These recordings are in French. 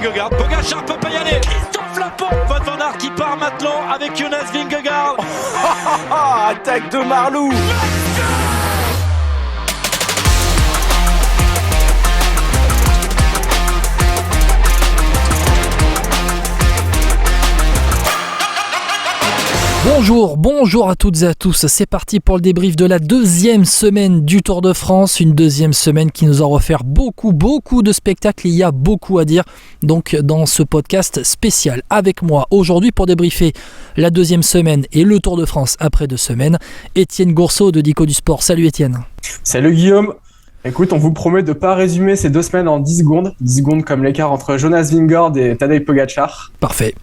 Vingegaard. Pogačar peut pas y aller. Christophe Laporte. Wout van Aert qui part maintenant avec Jonas Vingegaard. Attaque de Marlou. Bonjour à toutes et à tous, c'est parti pour le débrief de la deuxième semaine du Tour de France, une deuxième semaine qui nous a offert beaucoup de spectacles, il y a beaucoup à dire donc dans ce podcast spécial. Avec moi aujourd'hui pour débriefer la deuxième semaine et le Tour de France après 2 semaines, Étienne Gourceau de Dico du Sport. Salut Étienne. Salut Guillaume. Écoute, on vous promet de ne pas résumer ces 2 semaines en 10 secondes. 10 secondes comme l'écart entre Jonas Vingegaard et Tadej Pogačar. Parfait.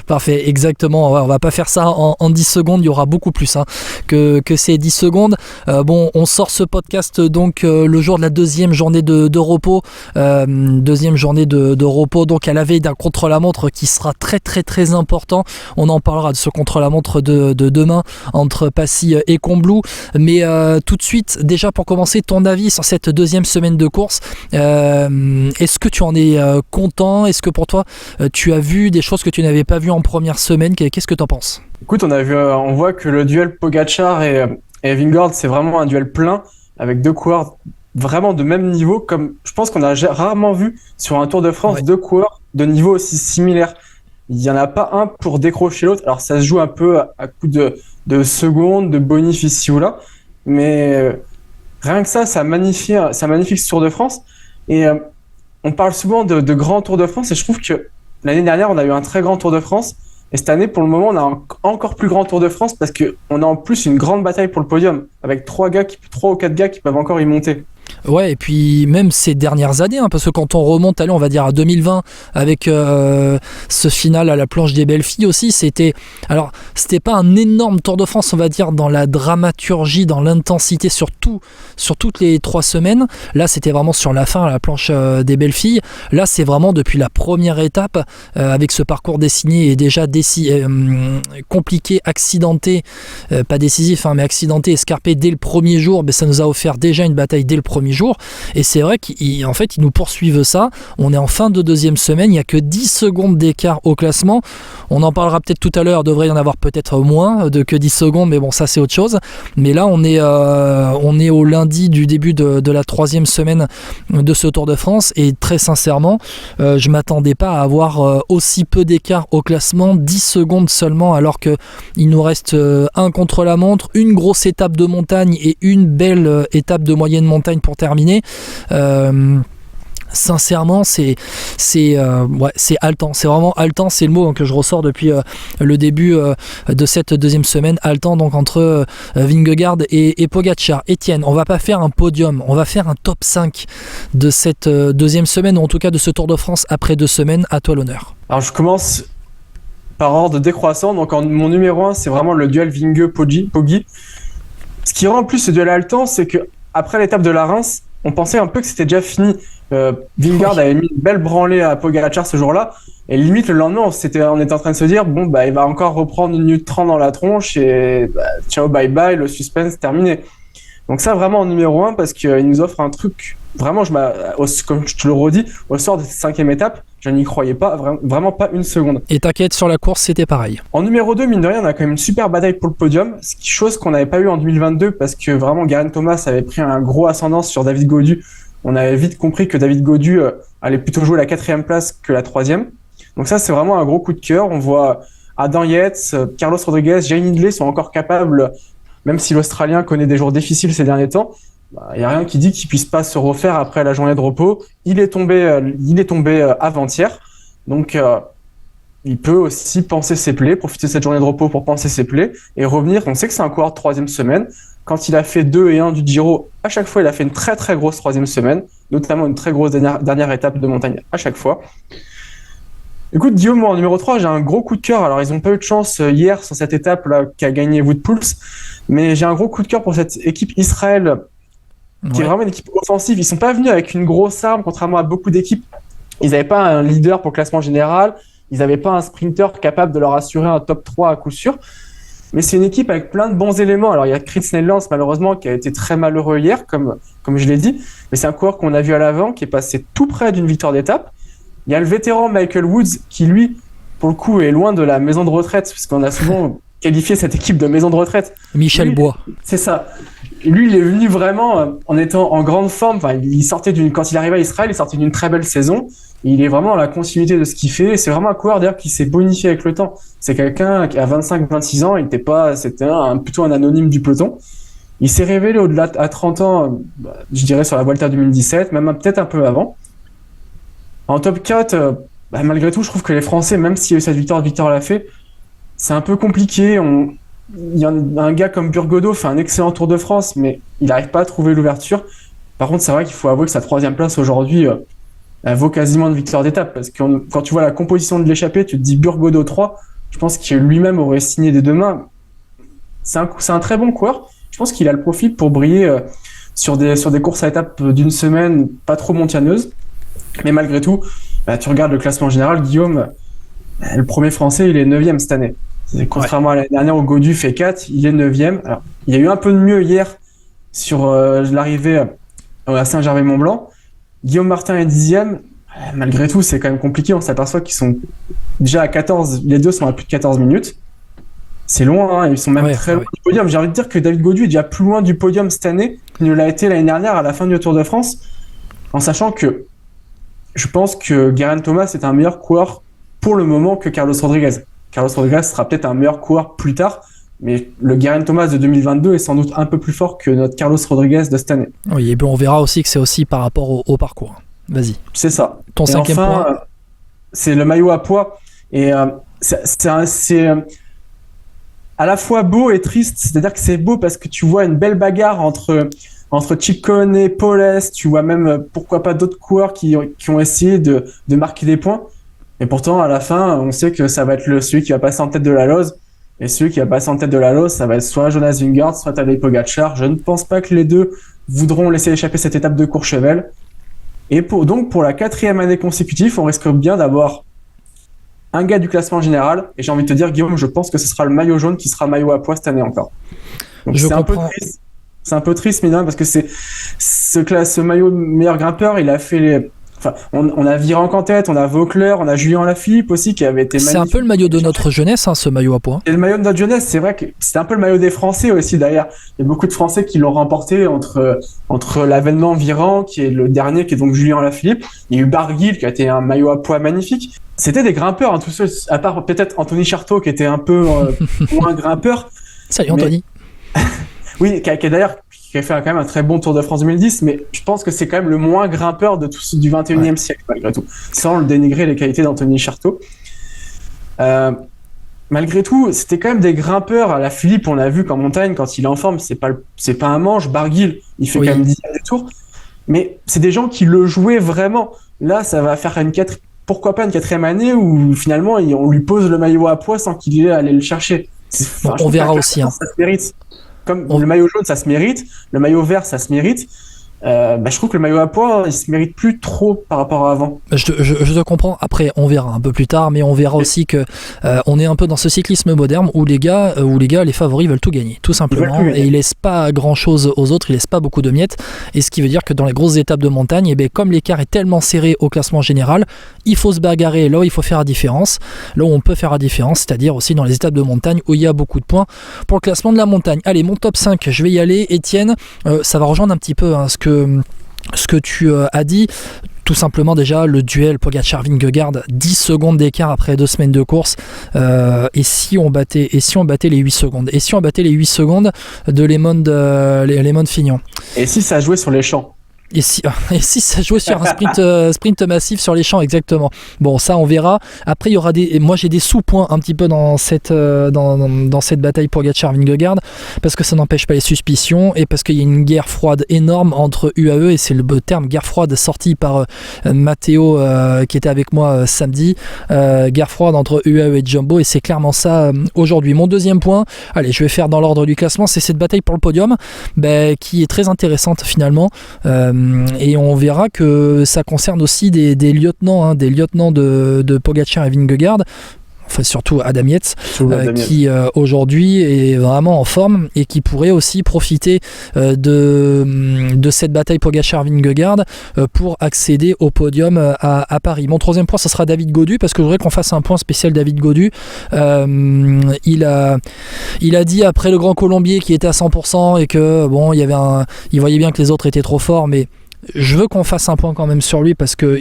Parfait, exactement. On va pas faire ça en 10 secondes, il y aura beaucoup plus que ces 10 secondes. On sort ce podcast donc le jour de la deuxième journée de repos. Deuxième journée de repos, donc à la veille d'un contre-la-montre qui sera très important. On en parlera de ce contre-la-montre de demain entre Passy et Combloux. Mais tout de suite, déjà pour commencer, ton avis sur cette deuxième semaine de course. Est-ce que tu en es content? Est-ce que pour toi, tu as vu des choses que tu n'avais pas vues en première semaine? Qu'est-ce que tu en penses? Écoute, on voit que le duel Pogačar et Vingegaard, c'est vraiment un duel plein avec 2 coureurs vraiment de même niveau, comme je pense qu'on a rarement vu sur un Tour de France 2 coureurs de niveau aussi similaire. Il n'y en a pas un pour décrocher l'autre. Alors ça se joue un peu à coup de secondes, de bonus ici ou là, mais rien que ça magnifie ce Tour de France. Et on parle souvent de grands Tours de France, et je trouve que l'année dernière, on a eu un très grand Tour de France. Et cette année, pour le moment, on a un encore plus grand Tour de France parce qu'on a en plus une grande bataille pour le podium, avec 3 ou 4 gars qui peuvent encore y monter. Ouais, et puis même ces dernières années, parce que quand on remonte, on va dire à 2020, avec ce final à la planche des belles filles aussi, c'était pas un énorme Tour de France, on va dire, dans la dramaturgie, dans l'intensité, sur toutes les 3 semaines. Là, c'était vraiment sur la fin, à la planche des belles filles. Là, c'est vraiment depuis la première étape, avec ce parcours dessiné et déjà compliqué, accidenté, pas décisif, mais accidenté, escarpé dès le premier jour. Ça nous a offert déjà une bataille dès le premier jour, et c'est vrai qu'ils nous poursuivent ça. On est en fin de deuxième semaine, il n'y a que 10 secondes d'écart au classement. On en parlera peut-être tout à l'heure, il devrait y en avoir peut-être moins que 10 secondes, mais bon, ça c'est autre chose. Mais là, on est au lundi du début de la 3e semaine de ce Tour de France, et très sincèrement, je m'attendais pas à avoir aussi peu d'écart au classement, 10 secondes seulement, alors qu'il nous reste un contre-la-montre, une grosse étape de montagne et une belle étape de moyenne montagne pour terminer. Sincèrement, c'est haletant, c'est vraiment haletant, c'est le mot que je ressors depuis le début de cette deuxième semaine, haletant donc entre Vingegaard et Pogačar. Étienne, on va pas faire un podium, on va faire un top 5 de cette deuxième semaine, ou en tout cas de ce Tour de France après 2 semaines. À toi l'honneur. Alors je commence par ordre décroissant, donc mon numéro 1, c'est vraiment le duel Vinge-Poggi. Ce qui rend en plus ce duel haletant, c'est que après l'étape de la Reims, on pensait un peu que c'était déjà fini. Vingegaard avait mis une belle branlée à Pogačar ce jour-là, et limite le lendemain, on était en train de se dire il va encore reprendre 1 minute 30 dans la tronche, et ciao, bye bye, le suspense terminé. Donc ça, vraiment en numéro 1, parce qu'il nous offre un truc, vraiment, comme je te le redis, au sort de cette 5e étape, je n'y croyais pas, vraiment pas une seconde. Et t'inquiète, sur la course, c'était pareil. En numéro 2, mine de rien, on a quand même une super bataille pour le podium, chose qu'on n'avait pas eu en 2022, parce que vraiment, Geraint Thomas avait pris un gros ascendance sur David Gaudu. On avait vite compris que David Gaudu allait plutôt jouer la 4e place que la 3e. Donc ça, c'est vraiment un gros coup de cœur. On voit Adam Yates, Carlos Rodriguez, Jay Hindley sont encore capables, même si l'Australien connaît des jours difficiles ces derniers temps, il n'y a rien qui dit qu'il puisse pas se refaire après la journée de repos. Il est tombé avant-hier, donc il peut aussi panser ses plaies, profiter de cette journée de repos pour panser ses plaies et revenir. On sait que c'est un coureur de 3e semaine. Quand il a fait 2 et 1 du Giro, à chaque fois il a fait une très très grosse 3e semaine, notamment une très grosse dernière étape de montagne à chaque fois. Écoute Guillaume, moi en numéro 3, j'ai un gros coup de cœur. Alors ils n'ont pas eu de chance hier sur cette étape là qu'a gagné Wout Poels, mais j'ai un gros coup de cœur pour cette équipe Israël, qui est vraiment une équipe offensive. Ils sont pas venus avec une grosse arme, contrairement à beaucoup d'équipes. Ils n'avaient pas un leader pour le classement général, ils n'avaient pas un sprinter capable de leur assurer un top 3 à coup sûr. Mais c'est une équipe avec plein de bons éléments. Alors il y a Chris Nederlands malheureusement qui a été très malheureux hier, comme je l'ai dit. Mais c'est un coureur qu'on a vu à l'avant, qui est passé tout près d'une victoire d'étape. Il y a le vétéran Michael Woods qui, lui, pour le coup, est loin de la maison de retraite, puisqu'on a souvent qualifié cette équipe de maison de retraite. Michel Lui, Bois. C'est ça. Lui, il est venu vraiment en étant en grande forme. Enfin, quand il arrivait à Israël, il sortait d'une très belle saison. Il est vraiment dans la continuité de ce qu'il fait. C'est vraiment un coureur d'ailleurs qui s'est bonifié avec le temps. C'est quelqu'un qui a 25-26 ans, c'était plutôt un anonyme du peloton. Il s'est révélé au-delà à 30 ans, je dirais sur la Vuelta 2017, même peut-être un peu avant. En top 4, malgré tout, je trouve que les Français, même s'il y a eu cette victoire de Victor Lafay, c'est un peu compliqué. Il y a un gars comme Burgodeau fait un excellent Tour de France, mais il n'arrive pas à trouver l'ouverture. Par contre, c'est vrai qu'il faut avouer que sa 3e place aujourd'hui elle vaut quasiment une victoire d'étape, parce que quand tu vois la composition de l'échappée, tu te dis Burgodeau 3, je pense que lui-même aurait signé des deux mains. C'est un très bon coureur. Je pense qu'il a le profil pour briller sur des courses à étapes d'une semaine pas trop montagneuses. Mais malgré tout, tu regardes le classement général, Guillaume, le premier français, il est 9e cette année. Contrairement à l'année dernière où Gaudu fait 4, il est 9e. Alors, il y a eu un peu de mieux hier sur l'arrivée à Saint-Gervais-Mont-Blanc. Guillaume Martin est 10e. Malgré tout, c'est quand même compliqué. On s'aperçoit qu'ils sont déjà à 14. Les deux sont à plus de 14 minutes. C'est loin, hein. Ils sont même très loin du podium. J'ai envie de dire que David Gaudu est déjà plus loin du podium cette année qu'il ne l'a été l'année dernière à la fin du Tour de France. En sachant que je pense que Geraint Thomas est un meilleur coureur pour le moment que Carlos Rodriguez. Carlos Rodriguez sera peut-être un meilleur coureur plus tard, mais le Geraint Thomas de 2022 est sans doute un peu plus fort que notre Carlos Rodriguez de cette année. Oui, et bien on verra aussi que c'est aussi par rapport au parcours. Vas-y. C'est ça. Ton 5e point. C'est le maillot à pois. Et c'est à la fois beau et triste. C'est-à-dire que c'est beau parce que tu vois une belle bagarre entre Ciccone, Powless, tu vois même pourquoi pas d'autres coureurs qui ont essayé de marquer des points. Et pourtant, à la fin, on sait que ça va être celui qui va passer en tête de la Lose. Et celui qui va passer en tête de la Lose, ça va être soit Jonas Vingegaard, soit Tadej Pogačar. Je ne pense pas que les deux voudront laisser échapper cette étape de Courchevel. Et donc, pour la 4e année consécutive, on risque bien d'avoir un gars du classement général. Et j'ai envie de te dire, Guillaume, je pense que ce sera le maillot jaune qui sera maillot à pois cette année encore. Donc, c'est un peu triste. C'est un peu triste, mais non, parce que ce maillot meilleur grimpeur, il a fait on a Virenque en tête, on a Vauclair, on a Julien Lafilippe aussi qui avait été magnifique. C'est un peu le maillot de notre jeunesse, hein, ce maillot à pois. Et le maillot de notre jeunesse, c'est vrai que c'est un peu le maillot des Français aussi d'ailleurs. Il y a beaucoup de Français qui l'ont remporté entre l'avènement Virenque qui est le dernier, qui est donc Julien Lafilippe. Il y a eu Barguil qui a été un maillot à pois magnifique. C'était des grimpeurs, hein, tous ceux, à part peut-être Anthony Charteau qui était un peu moins grimpeur. Salut Anthony. Oui, qui a d'ailleurs qui a fait quand même un très bon Tour de France 2010, mais je pense que c'est quand même le moins grimpeur de tous du 21e siècle, malgré tout, sans le dénigrer les qualités d'Anthony Charteau. Malgré tout, c'était quand même des grimpeurs. À la Philippe, on l'a vu qu'en montagne, quand il est en forme, c'est pas un manche. Barguil, il fait quand même 10e des tours, mais c'est des gens qui le jouaient vraiment. Là, ça va faire pourquoi pas une 4e année où finalement on lui pose le maillot à pois sans qu'il ait à aller le chercher. On verra aussi. Ça se mérite. Comme le maillot jaune, ça se mérite. Le maillot vert, ça se mérite. Je trouve que le maillot à pois, il se mérite plus trop par rapport à avant. Je te comprends. Après, on verra un peu plus tard, mais on verra aussi que on est un peu dans ce cyclisme moderne où les gars, les favoris veulent tout gagner, tout simplement, et ils laissent pas grand chose aux autres, ils laissent pas beaucoup de miettes. Et ce qui veut dire que dans les grosses étapes de montagne, comme l'écart est tellement serré au classement général, il faut se bagarrer là où il faut faire la différence, là où on peut faire la différence, c'est-à-dire aussi dans les étapes de montagne où il y a beaucoup de points pour le classement de la montagne. Allez, mon top 5, je vais y aller. Étienne, ça va rejoindre un petit peu ce que tu as dit. Tout simplement déjà le duel Pogačar-Vingegaard, 10 secondes d'écart après 2 semaines de course, et si on battait les 8 secondes, et si on battait les 8 secondes de Lemon Fignon, et si ça jouait sur les champs, et si ça jouait sur un sprint massif sur les champs, exactement. Bon, ça on verra. Après il y aura moi j'ai des sous-points un petit peu dans cette bataille Pogačar-Vingegaard, parce que ça n'empêche pas les suspicions et parce qu'il y a une guerre froide énorme entre UAE, et c'est le terme guerre froide sorti par Matteo qui était avec moi samedi, guerre froide entre UAE et Jumbo, et c'est clairement ça aujourd'hui. Mon deuxième point, allez, je vais faire dans l'ordre du classement, c'est cette bataille pour le podium qui est très intéressante finalement. Et on verra que ça concerne aussi des lieutenants, des lieutenants de Pogačar et Vingegaard. enfin surtout Adam Yates, qui aujourd'hui est vraiment en forme et qui pourrait aussi profiter de cette bataille Pogačar-Vingegaard pour accéder au podium à Paris. Mon troisième point, ce sera David Gaudu, parce que je voudrais qu'on fasse un point spécial David Gaudu. Il a dit après le Grand Colombier qu'il était à 100% et que bon, il voyait bien que les autres étaient trop forts, mais je veux qu'on fasse un point quand même sur lui parce que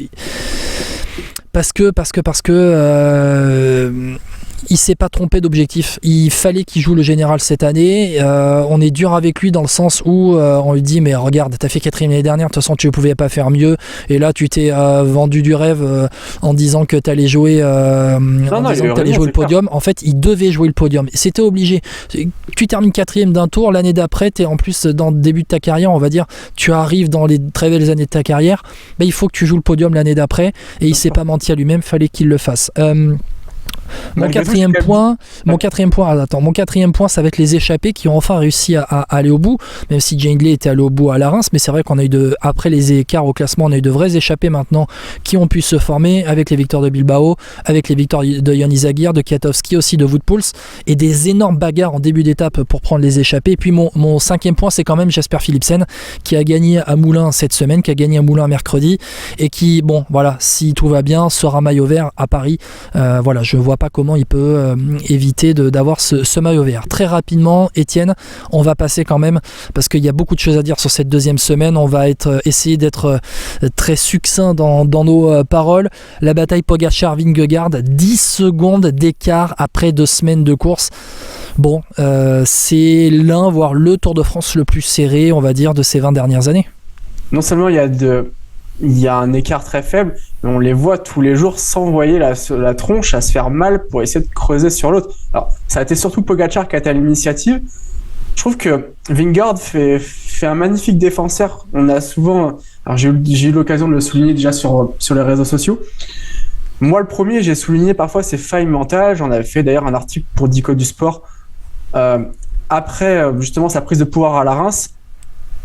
il s'est pas trompé d'objectif. Il fallait qu'il joue le général cette année. On est dur avec lui dans le sens où on lui dit mais regarde, t'as fait 4e l'année dernière, de toute façon tu ne pouvais pas faire mieux. Et là tu t'es vendu du rêve en disant que t'allais jouer, jouer le podium. En fait, il devait jouer le podium. C'était obligé. Tu termines 4e d'un tour, l'année d'après, t'es en plus dans le début de ta carrière, on va dire, tu arrives dans les très belles années de ta carrière. Il faut que tu joues le podium l'année d'après. Et il s'est pas menti à lui-même, fallait qu'il le fasse. Mon quatrième point, ça va être les échappés qui ont enfin réussi à aller au bout, même si Jay Hindley était allé au bout à la Reims, mais c'est vrai qu'on a eu après les écarts au classement, on a eu de vrais échappés maintenant qui ont pu se former avec les victoires de Bilbao, avec les victoires de Jon Izagirre, de Kwiatkowski aussi, de Wout Poels, et des énormes bagarres en début d'étape pour prendre les échappés. Et puis mon 5e point, c'est quand même Jasper Philipsen qui a gagné à Moulins cette semaine, qui a gagné à Moulins mercredi, et qui, bon voilà, si tout va bien, sera maillot vert à Paris. Voilà, je vois pas comment il peut éviter d'avoir ce maillot vert. Très rapidement, Étienne, on va passer quand même, parce qu'il y a beaucoup de choses à dire sur cette deuxième semaine. On va essayer d'être très succinct dans nos paroles. La bataille Pogačar-Vingegaard, 10 secondes d'écart après 2 semaines de course. Bon, c'est l'un, voire le Tour de France le plus serré, on va dire, de ces 20 dernières années. Non seulement il y a un écart très faible, mais on les voit tous les jours s'envoyer la tronche à se faire mal pour essayer de creuser sur l'autre. Alors, ça a été surtout Pogačar qui a été à l'initiative. Je trouve que Vingegaard fait un magnifique défenseur. On a souvent, alors j'ai eu l'occasion de le souligner déjà sur les réseaux sociaux. Moi, le premier, j'ai souligné parfois ses failles mentales. J'en avais fait d'ailleurs un article pour Dico du Sport. Après, justement, sa prise de pouvoir à la Reims,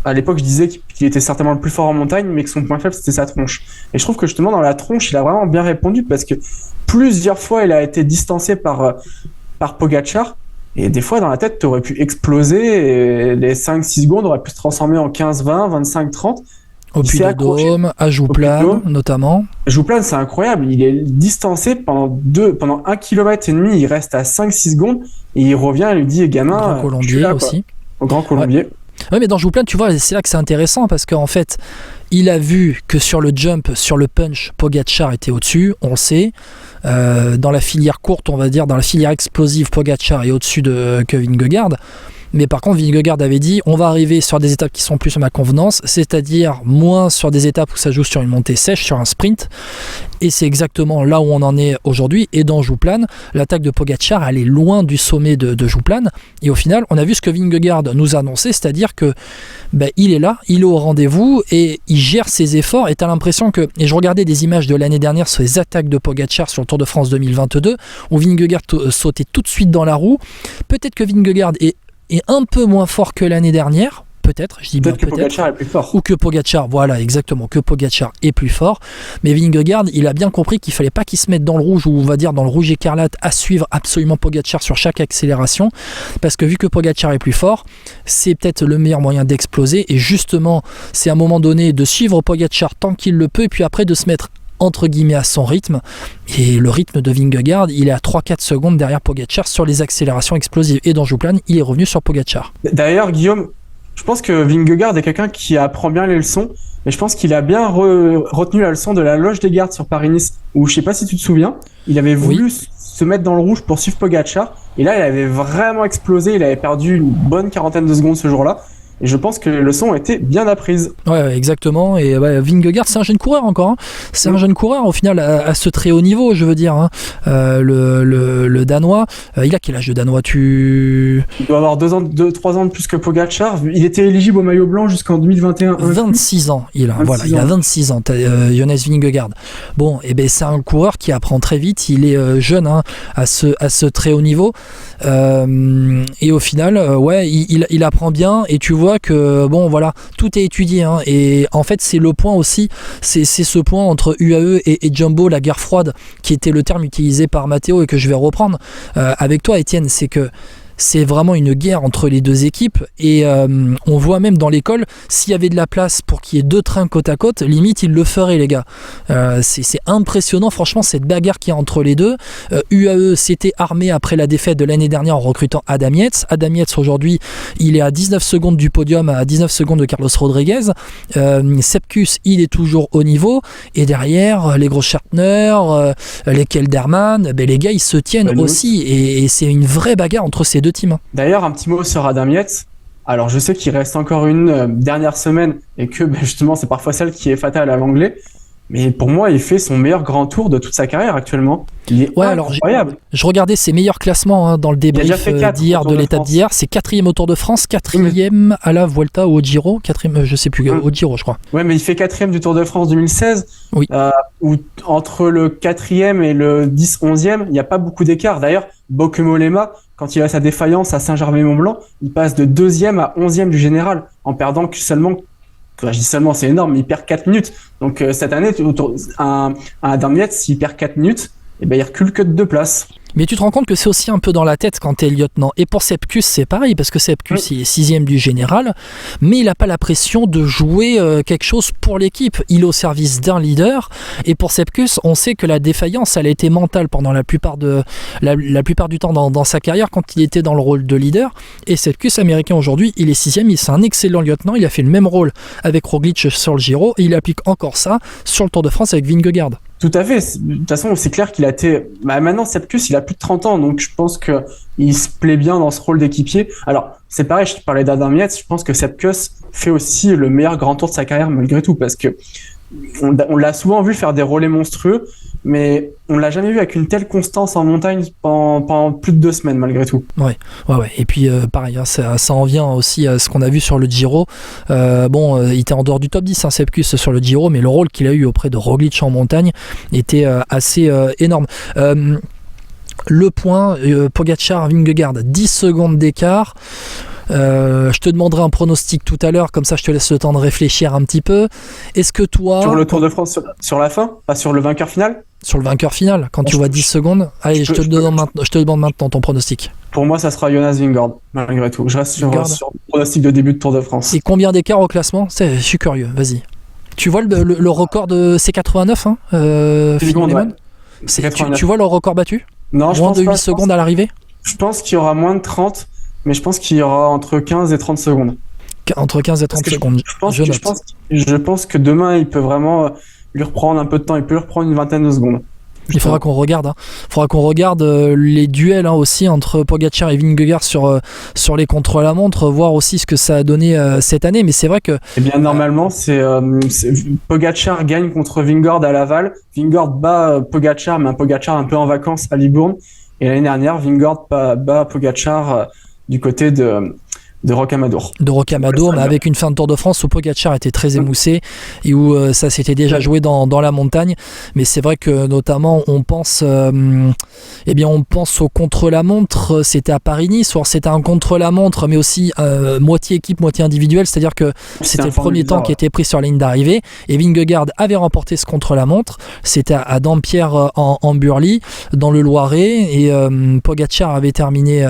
à l'époque, je disais qu'il était certainement le plus fort en montagne, mais que son point faible, c'était sa tronche. Et je trouve que justement, dans la tronche, il a vraiment bien répondu parce que plusieurs fois, il a été distancé par Pogačar. Et des fois, dans la tête, tu aurais pu exploser et les 5-6 secondes auraient pu se transformer en 15-20, 25-30. Au Puy-de-Dôme, à Jouplane, notamment. Jouplane, c'est incroyable. Il est distancé pendant 1 km et demi. Il reste à 5-6 secondes et il revient et lui dit, gamin, au Grand Colombier aussi. Au Grand Colombier. Ouais. Oui, mais dans Jouplane, tu vois, c'est là que c'est intéressant parce qu'en fait, il a vu que sur le jump, sur le punch, Pogačar était au-dessus, on le sait. Dans la filière courte, on va dire, dans la filière explosive, Pogačar est au-dessus que Vingegaard. Mais par contre, Vingegaard avait dit on va arriver sur des étapes qui sont plus à ma convenance, c'est-à-dire moins sur des étapes où ça joue sur une montée sèche, sur un sprint. Et c'est exactement là où on en est aujourd'hui. Et dans Jouplane, l'attaque de Pogačar, elle est loin du sommet de Jouplane. Et au final, on a vu ce que Vingegaard nous a annoncé, c'est-à-dire que il est là, il est au rendez-vous et il gère ses efforts. Et tu as l'impression que, et je regardais des images de l'année dernière sur les attaques de Pogačar sur le Tour de France 2022, où Vingegaard sautait tout de suite dans la roue. Peut-être que Vingegaard est un peu moins fort que l'année dernière, peut-être, je dis bien peut-être. Pogačar est plus fort. Ou que Pogačar, voilà, exactement, que Pogačar est plus fort. Mais Vingegaard, il a bien compris qu'il fallait pas qu'il se mette dans le rouge, ou on va dire dans le rouge écarlate, à suivre absolument Pogačar sur chaque accélération, parce que vu que Pogačar est plus fort, c'est peut-être le meilleur moyen d'exploser, et justement, c'est à un moment donné de suivre Pogačar tant qu'il le peut, et puis après de se mettre entre guillemets à son rythme, et le rythme de Vingegaard, il est à 3-4 secondes derrière Pogačar sur les accélérations explosives, et dans Jouplane, il est revenu sur Pogačar. D'ailleurs, Guillaume, je pense que Vingegaard est quelqu'un qui apprend bien les leçons, et je pense qu'il a bien retenu la leçon de la loge des gardes sur Paris-Nice, où je sais pas si tu te souviens, il avait voulu se mettre dans le rouge pour suivre Pogačar, et là il avait vraiment explosé, il avait perdu une bonne 40aine de secondes ce jour-là. Et je pense que les leçons ont été bien apprises. Ouais, exactement. Et Vingegaard, c'est un jeune coureur encore. Hein. C'est un jeune coureur au final à ce très haut niveau, je veux dire. Hein. Le Danois, il a quel âge, le Danois? Il doit avoir 2-3 ans de plus que Pogačar. Il était éligible au maillot blanc jusqu'en 2021. 26 ans. Il a 26 ans. Jonas Vingegaard. Bon, et c'est un coureur qui apprend très vite. Il est jeune à ce très haut niveau. Et au final, il apprend bien. Et tu vois vois que bon voilà, tout est étudié, hein, et en fait c'est le point aussi, c'est ce point entre UAE et Jumbo, la guerre froide, qui était le terme utilisé par Matteo et que je vais reprendre avec toi, Étienne. C'est que c'est vraiment une guerre entre les deux équipes, et on voit même dans l'école, s'il y avait de la place pour qu'il y ait 2 trains côte à côte, limite ils le feraient, les gars. C'est impressionnant franchement cette bagarre qu'il y a entre les deux. UAE s'était armé après la défaite de l'année dernière en recrutant Adam Yates. Adam Yates aujourd'hui il est à 19 secondes du podium, à 19 secondes de Carlos Rodriguez. Sepkus il est toujours au niveau, et derrière les gros Schartner, les Kelderman, les gars ils se tiennent aussi, et c'est une vraie bagarre entre ces deux teams. D'ailleurs, un petit mot sur Adam Yates. Alors, je sais qu'il reste encore une dernière semaine et que justement, c'est parfois celle qui est fatale à l'anglais. Mais pour moi, il fait son meilleur grand tour de toute sa carrière actuellement. Il est incroyable. Je regardais ses meilleurs classements, hein, dans le débrief d'hier, de l'étape d'hier. C'est 4e au Tour de France, 4e à la Vuelta ou au Giro, 4e, je sais plus, au Giro, je crois. Ouais, mais il fait 4e du Tour de France 2016. Oui. Où entre le 4e et le 10-11e, il n'y a pas beaucoup d'écart. D'ailleurs, Bokemolema, quand il a sa défaillance à Saint-Germain-Mont-Blanc, il passe de 2e à 11e du général, en perdant que seulement. Enfin, je dis seulement, c'est énorme, mais il perd 4 minutes. Donc cette année, un Adam Yates, s'il perd 4 minutes, eh ben, il recule que de 2 places. Mais tu te rends compte que c'est aussi un peu dans la tête quand t'es lieutenant. Et pour Sepkus, c'est pareil, parce que Sepkus, il est 6e du général, mais il n'a pas la pression de jouer quelque chose pour l'équipe. Il est au service d'un leader, et pour Sepkus, on sait que la défaillance, elle a été mentale pendant la plupart du temps dans sa carrière, quand il était dans le rôle de leader. Et Sepkus, américain aujourd'hui, il est 6e, c'est un excellent lieutenant, il a fait le même rôle avec Roglic sur le Giro, et il applique encore ça sur le Tour de France avec Vingegaard. Tout à fait. De toute façon, c'est clair qu'il a été. Maintenant, Sepkus, il a plus de 30 ans, donc je pense que il se plaît bien dans ce rôle d'équipier. Alors, c'est pareil. Je te parlais d'Adam Yates. Je pense que Sepkus fait aussi le meilleur grand tour de sa carrière malgré tout, parce que on l'a souvent vu faire des relais monstrueux, mais on l'a jamais vu avec une telle constance en montagne pendant plus de 2 semaines malgré tout. Ouais. Et puis pareil, hein, ça en vient aussi à ce qu'on a vu sur le Giro. Il était en dehors du top 10, hein, Sepkus sur le Giro, mais le rôle qu'il a eu auprès de Roglic en montagne était assez énorme. Le point, Pogačar, Vingegaard, 10 secondes d'écart. Je te demanderai un pronostic tout à l'heure, comme ça je te laisse le temps de réfléchir un petit peu. Est-ce que toi... Sur le Tour de France, sur la fin, pas sur le vainqueur final? Sur le vainqueur final, quand tu vois 10 secondes. Allez, je te demande maintenant ton pronostic. Pour moi, ça sera Jonas Vingegaard, malgré tout. Je reste sur le pronostic de début de Tour de France. Et combien d'écart au classement? Je suis curieux, vas-y. Tu vois le record de C89, hein, tu vois le record battu? Non, moins de 8 secondes à l'arrivée? Je pense qu'il y aura moins de 30, mais je pense qu'il y aura entre 15 et 30 secondes. Entre 15 et 30 secondes. Je pense que demain, il peut vraiment lui reprendre un peu de temps. Il peut lui reprendre une vingtaine de secondes. Il faudra qu'on regarde. Faudra qu'on regarde les duels, hein, aussi entre Pogačar et Vingegaard sur les contre-la-montre, voir aussi ce que ça a donné cette année. Mais c'est vrai que... Eh bien, normalement, Pogačar gagne contre Vingegaard à Laval. Vingegaard bat Pogačar, mais un Pogačar un peu en vacances à Libourne. Et l'année dernière, Vingegaard bat Pogačar du côté de Rocamadour. De Rocamadour, mais avec une fin de Tour de France où Pogačar était très émoussé et où ça s'était déjà joué dans la montagne. Mais c'est vrai que notamment on pense au contre-la-montre. C'était à Paris-Nice, ou c'était un contre-la-montre, mais aussi moitié équipe, moitié individuelle. C'est-à-dire que c'était le premier temps qui était pris sur la ligne d'arrivée. Et Vingegaard avait remporté ce contre-la-montre. C'était à Dampierre en Burly, dans le Loiret. Et Pogačar avait terminé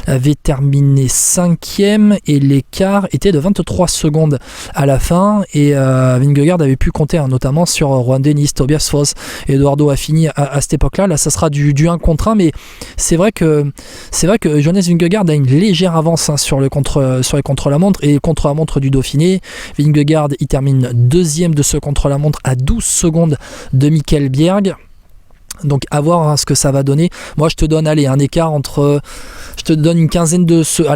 5e. Et l'écart était de 23 secondes à la fin, et Vingegaard avait pu compter, hein, notamment sur Juan Denis, Tobias Foss, Eduardo Affini à cette époque-là. Là, ça sera du 1 contre 1, mais c'est vrai que Jonas Vingegaard a une légère avance, hein, sur les contre-la-montre et contre-la-montre du Dauphiné. Vingegaard, il termine 2e de ce contre-la-montre à 12 secondes de Mikkel Bjerg. Donc à voir, hein, ce que ça va donner. Moi je te donne un écart entre une quinzaine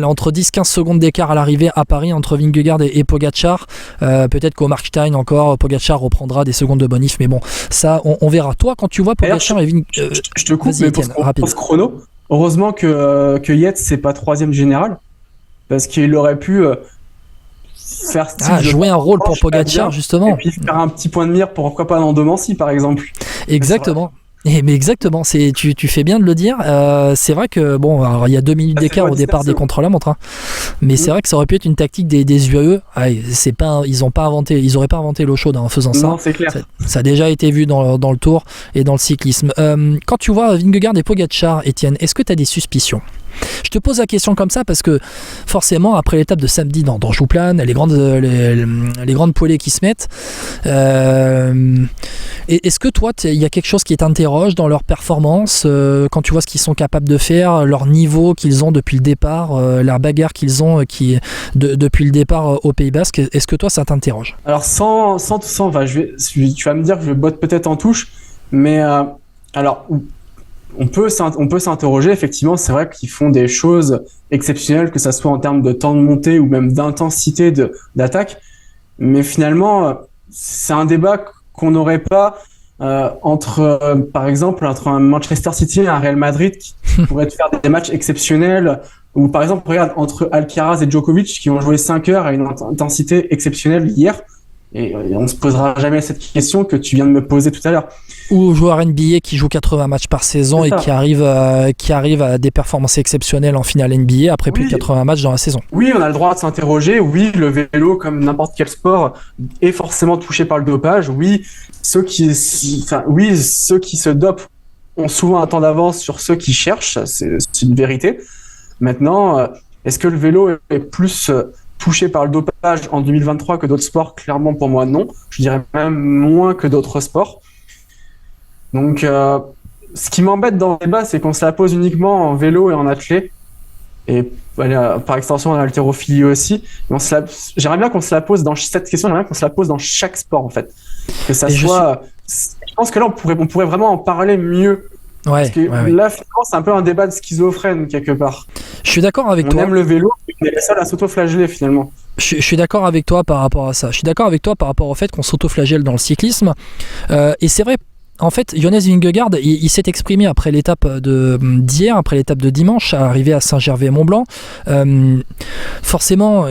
entre 10-15 secondes d'écart à l'arrivée à Paris entre Vingegaard et Pogačar. Peut-être qu'au Markstein encore Pogačar reprendra des secondes de bonif, mais bon, ça on verra. Toi, quand tu vois Pogačar et Vingegaard, je te coupe, mais pour ce chrono, heureusement que Yates c'est pas 3e général, parce qu'il aurait pu faire jouer un rôle pour Pogačar, justement, et puis faire un petit point de mire, pourquoi pas dans Domancy par exemple. Exactement. Mais exactement, tu fais bien de le dire. C'est vrai que bon, alors, il y a 2 minutes d'écart au départ des contre-la-montre, hein. Mais c'est vrai que ça aurait pu être une tactique des UAE. Ils auraient pas inventé l'eau chaude en faisant ça. Non, c'est clair. Ça a déjà été vu dans le Tour et dans le cyclisme. Quand tu vois Vingegaard et Pogačar, Étienne, est-ce que tu as des suspicions? Je te pose la question comme ça parce que forcément après l'étape de samedi dans Jouplane, les grandes poêlées qui se mettent, est-ce que toi il y a quelque chose qui t'interroge dans leur performance, quand tu vois ce qu'ils sont capables de faire, leur niveau qu'ils ont depuis le départ, la bagarre qu'ils ont depuis le départ au Pays Basque, est-ce que toi ça t'interroge? Alors sans tout ça, tu vas me dire que je botte peut-être en touche, mais alors on peut s'interroger, effectivement, c'est vrai qu'ils font des choses exceptionnelles, que ça soit en termes de temps de montée ou même d'intensité d'attaque, mais finalement, c'est un débat qu'on n'aurait pas par exemple, entre un Manchester City et un Real Madrid qui pourraient te faire des matchs exceptionnels, ou par exemple, regarde, entre Alcaraz et Djokovic qui ont joué 5 heures à une intensité exceptionnelle hier, et on se posera jamais cette question que tu viens de me poser tout à l'heure. Ou joueur NBA qui joue 80 matchs par saison et qui arrive à des performances exceptionnelles en finale NBA après plus de 80 matchs dans la saison. Oui, on a le droit de s'interroger. Oui, le vélo, comme n'importe quel sport, est forcément touché par le dopage. Oui, ceux qui se dopent ont souvent un temps d'avance sur ceux qui cherchent. C'est une vérité. Maintenant, est-ce que le vélo est plus touché par le dopage en 2023 que d'autres sports? Clairement, pour moi, non. Je dirais même moins que d'autres sports. Donc, ce qui m'embête dans le débat, c'est qu'on se la pose uniquement en vélo et en athlé, et par extension en haltérophilie aussi. J'aimerais bien qu'on se la pose dans cette question. J'aimerais bien qu'on se la pose dans chaque sport, en fait. Que ça soit. Je pense que là, on pourrait vraiment en parler mieux. Parce que là, finalement, c'est un peu un débat de schizophrène quelque part. Je suis d'accord avec toi. On aime le vélo, mais on est les seuls à s'auto-flageller finalement. Je suis d'accord avec toi par rapport à ça. Je suis d'accord avec toi par rapport au fait qu'on s'auto-flagelle dans le cyclisme. Et c'est vrai. En fait, Jonas Vingegaard, il s'est exprimé après l'étape d'hier, après l'étape de dimanche, arrivé à Saint-Gervais-Mont-Blanc. Forcément,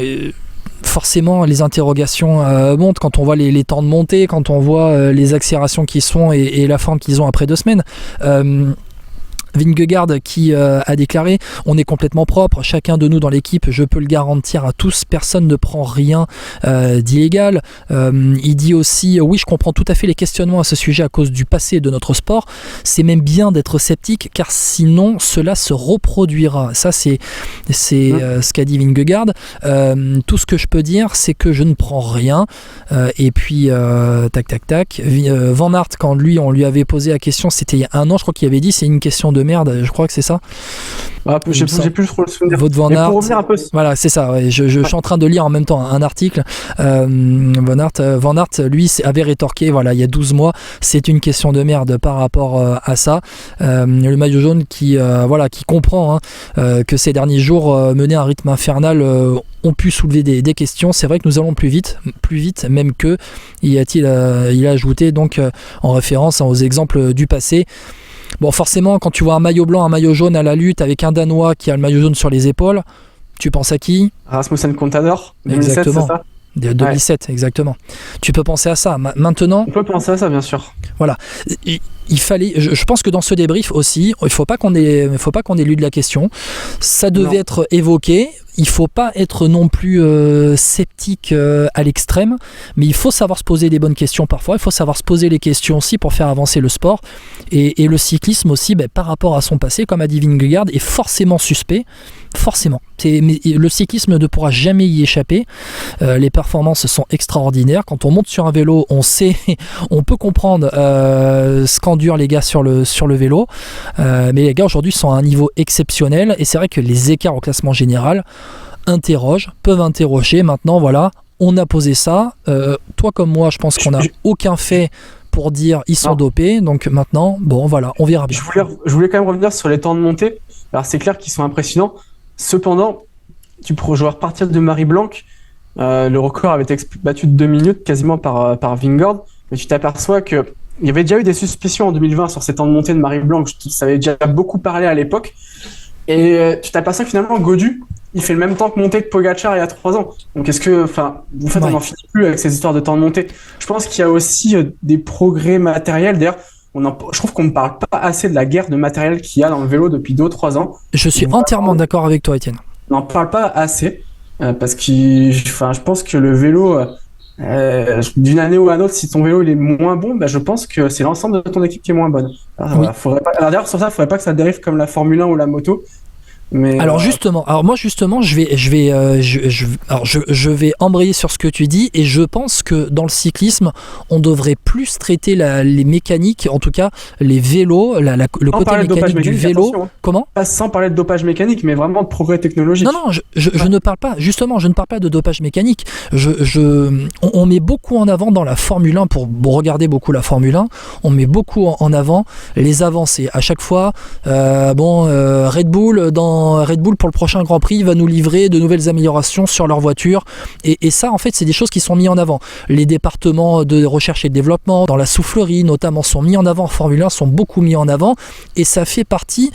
les interrogations montent quand on voit les temps de montée, quand on voit les accélérations qui sont et la forme qu'ils ont après 2 semaines. Vingegaard qui a déclaré: on est complètement propre, chacun de nous dans l'équipe, je peux le garantir à tous, personne ne prend rien d'illégal. Il dit aussi: oui, je comprends tout à fait les questionnements à ce sujet à cause du passé de notre sport, c'est même bien d'être sceptique car sinon cela se reproduira. Ça c'est ce qu'a dit Vingegaard. Tout ce que je peux dire, c'est que je ne prends rien. Et puis tac. Van Aert, quand on lui avait posé la question, c'était il y a 1 an, je crois qu'il avait dit: c'est une question de merde, je crois que c'est ça. J'ai plus trop le souvenir. Pour revenir un peu. Voilà, c'est ça. Ouais. Je suis en train de lire en même temps un article. Van Aert, lui, avait rétorqué, voilà, il y a 12 mois, c'est une question de merde par rapport à ça. Le maillot jaune qui comprend que ces derniers jours, menés à un rythme infernal, ont pu soulever des questions. C'est vrai que nous allons plus vite même que, il a ajouté donc en référence aux exemples du passé. Bon, forcément, quand tu vois un maillot blanc, un maillot jaune à la lutte avec un Danois qui a le maillot jaune sur les épaules, tu penses à qui? Rasmussen Contador, 2007, exactement. c'est ça? 2017, exactement. Tu peux penser à ça. Maintenant, on peut penser à ça, bien sûr. Voilà. Il fallait. Je pense que dans ce débrief aussi, il faut pas qu'on élude la question. Ça devait être évoqué. Il faut pas être non plus sceptique à l'extrême, mais il faut savoir se poser des bonnes questions parfois. Il faut savoir se poser les questions aussi pour faire avancer le sport. Et le cyclisme aussi, par rapport à son passé, comme a dit Vingegaard, est forcément suspect. Forcément. Mais le cyclisme ne pourra jamais y échapper. Les performances sont extraordinaires. Quand on monte sur un vélo, on peut comprendre ce qu'endurent les gars sur le vélo. Mais les gars aujourd'hui sont à un niveau exceptionnel. Et c'est vrai que les écarts au classement général peuvent interroger. Maintenant, voilà, on a posé ça. Toi comme moi, je pense qu'on n'a aucun fait pour dire ils sont dopés. Donc maintenant, bon voilà, on verra bien. Je voulais quand même revenir sur les temps de montée. Alors c'est clair qu'ils sont impressionnants. Cependant, tu pourrais repartir de Marie Blanc. Le record avait été battu de 2 minutes quasiment par Vingegaard. Mais tu t'aperçois qu'il y avait déjà eu des suspicions en 2020 sur ces temps de montée de Marie Blanc. Ça avait déjà beaucoup parlé à l'époque. Et tu t'aperçois que finalement, Gaudu, il fait le même temps que montée que Pogačar il y a 3 ans. Donc on n'en finit plus avec ces histoires de temps de montée. Je pense qu'il y a aussi des progrès matériels. D'ailleurs, je trouve qu'on ne parle pas assez de la guerre de matériel qu'il y a dans le vélo depuis 2 ou 3 ans. Je suis entièrement d'accord avec toi, Étienne. On n'en parle pas assez parce je pense que le vélo, d'une année ou à une autre, si ton vélo il est moins bon, je pense que c'est l'ensemble de ton équipe qui est moins bonne. Alors, Oui. alors d'ailleurs, sur ça, il ne faudrait pas que ça dérive comme la Formule 1 ou la moto. Mais, Alors moi justement, je vais embrayer sur ce que tu dis et je pense que dans le cyclisme, on devrait plus traiter les mécaniques, en tout cas les vélos, le côté mécanique du vélo. Attention, Comment ? pas sans parler de dopage mécanique, mais vraiment de progrès technologique. Non, je ne parle pas, justement, je ne parle pas de dopage mécanique. On met beaucoup en avant dans la Formule 1, pour regarder beaucoup la Formule 1, on met beaucoup en avant les avancées. À chaque fois, Red Bull pour le prochain Grand Prix va nous livrer de nouvelles améliorations sur leur voiture. Et ça, en fait, c'est des choses qui sont mises en avant. Les départements de recherche et de développement, dans la soufflerie notamment, sont mis en avant en Formule 1, sont beaucoup mis en avant. Et ça fait partie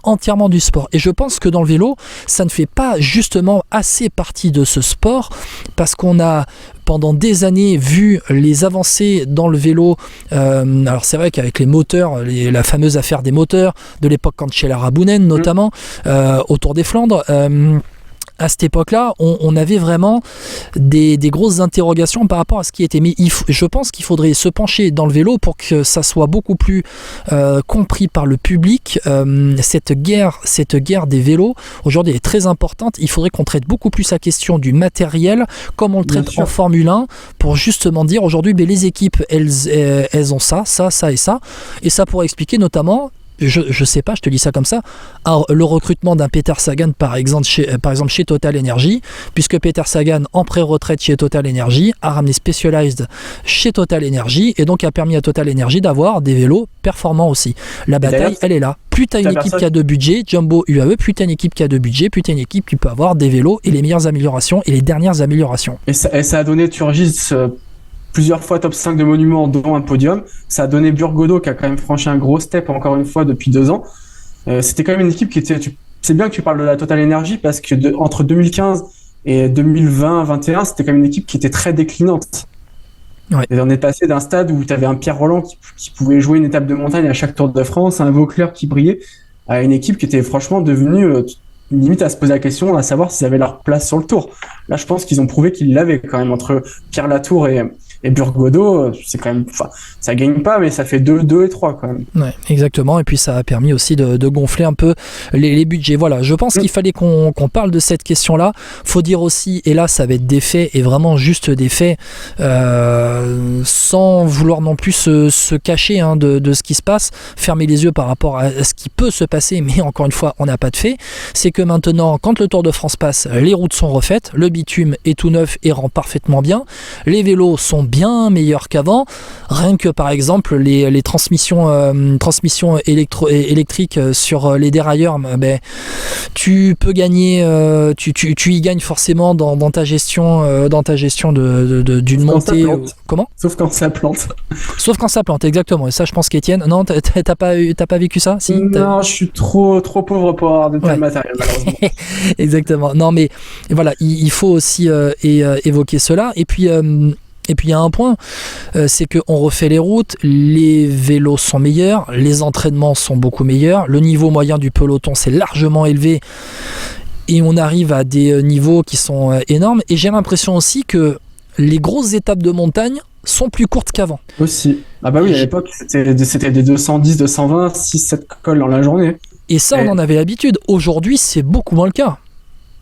entièrement du sport. Et je pense que dans le vélo, ça ne fait pas justement assez partie de ce sport parce qu'on a pendant des années vu les avancées dans le vélo. Alors c'est vrai qu'avec les moteurs, la fameuse affaire des moteurs de l'époque Cancellara Rabunen notamment, au Tour des Flandres, à cette époque-là, on avait vraiment des grosses interrogations par rapport à ce qui était. Mais je pense qu'il faudrait se pencher dans le vélo pour que ça soit beaucoup plus compris par le public. Cette guerre des vélos, aujourd'hui, est très importante. Il faudrait qu'on traite beaucoup plus la question du matériel, comme on le traite en Formule 1, pour justement dire aujourd'hui, les équipes, elles ont ça et ça. Et ça pourrait expliquer notamment... Je sais pas, je te dis ça comme ça, le recrutement d'un Peter Sagan par exemple chez Total Energy, puisque Peter Sagan en pré-retraite chez Total Energy a ramené Specialized chez Total Energy et donc a permis à Total Energy d'avoir des vélos performants aussi. La bataille, elle est là. Plus tu as une équipe qui a de budget, Jumbo UAE, plus tu as une équipe qui a de budget, plus tu as une équipe qui peut avoir des vélos et les meilleures améliorations et les dernières améliorations. Et ça a donné Turgis plusieurs fois top 5 de monuments, dont un podium. Ça a donné Burgodo qui a quand même franchi un gros step encore une fois depuis 2 ans. C'était quand même une équipe qui était... C'est bien que tu parles de la Total Energy parce que entre 2015 et 2020-21, c'était quand même une équipe qui était très déclinante. Ouais. Et on est passé d'un stade où tu avais un Pierre Roland qui pouvait jouer une étape de montagne à chaque Tour de France, un Vauclair qui brillait, à une équipe qui était franchement devenue limite à se poser la question à savoir s'ils avaient leur place sur le Tour. Là, je pense qu'ils ont prouvé qu'ils l'avaient quand même entre Pierre Latour et Burgodo. C'est quand même, ça gagne pas, mais ça fait 2 et 3 quand même. Ouais, exactement. Et puis ça a permis aussi de gonfler un peu les budgets. Voilà, je pense qu'il fallait qu'on parle de cette question-là. Faut dire aussi, et là ça va être des faits, et vraiment juste des faits, sans vouloir non plus se cacher de ce qui se passe, fermer les yeux par rapport à ce qui peut se passer, mais encore une fois, on n'a pas de faits. C'est que maintenant, quand le Tour de France passe, les routes sont refaites, le bitume est tout neuf et rend parfaitement bien, les vélos sont bien meilleurs qu'avant, rien que par exemple les transmissions électriques sur les dérailleurs, tu peux gagner, tu y gagnes forcément dans ta gestion d'une montée. Comment ? Sauf quand ça plante. Sauf quand ça plante, exactement. Et ça, je pense qu'Étienne, non, t'as pas vécu ça ? Si, non, je suis trop pauvre pour avoir de tel matériel, malheureusement. Exactement. Non, mais voilà, il faut aussi évoquer cela. Et puis il y a un point, c'est qu'on refait les routes, les vélos sont meilleurs, les entraînements sont beaucoup meilleurs, le niveau moyen du peloton s'est largement élevé et on arrive à des niveaux qui sont énormes. Et j'ai l'impression aussi que les grosses étapes de montagne sont plus courtes qu'avant. Aussi. Ah bah oui, à l'époque, c'était des 210, 220, 6-7 cols dans la journée. Et ça, on en avait l'habitude. Aujourd'hui, c'est beaucoup moins le cas.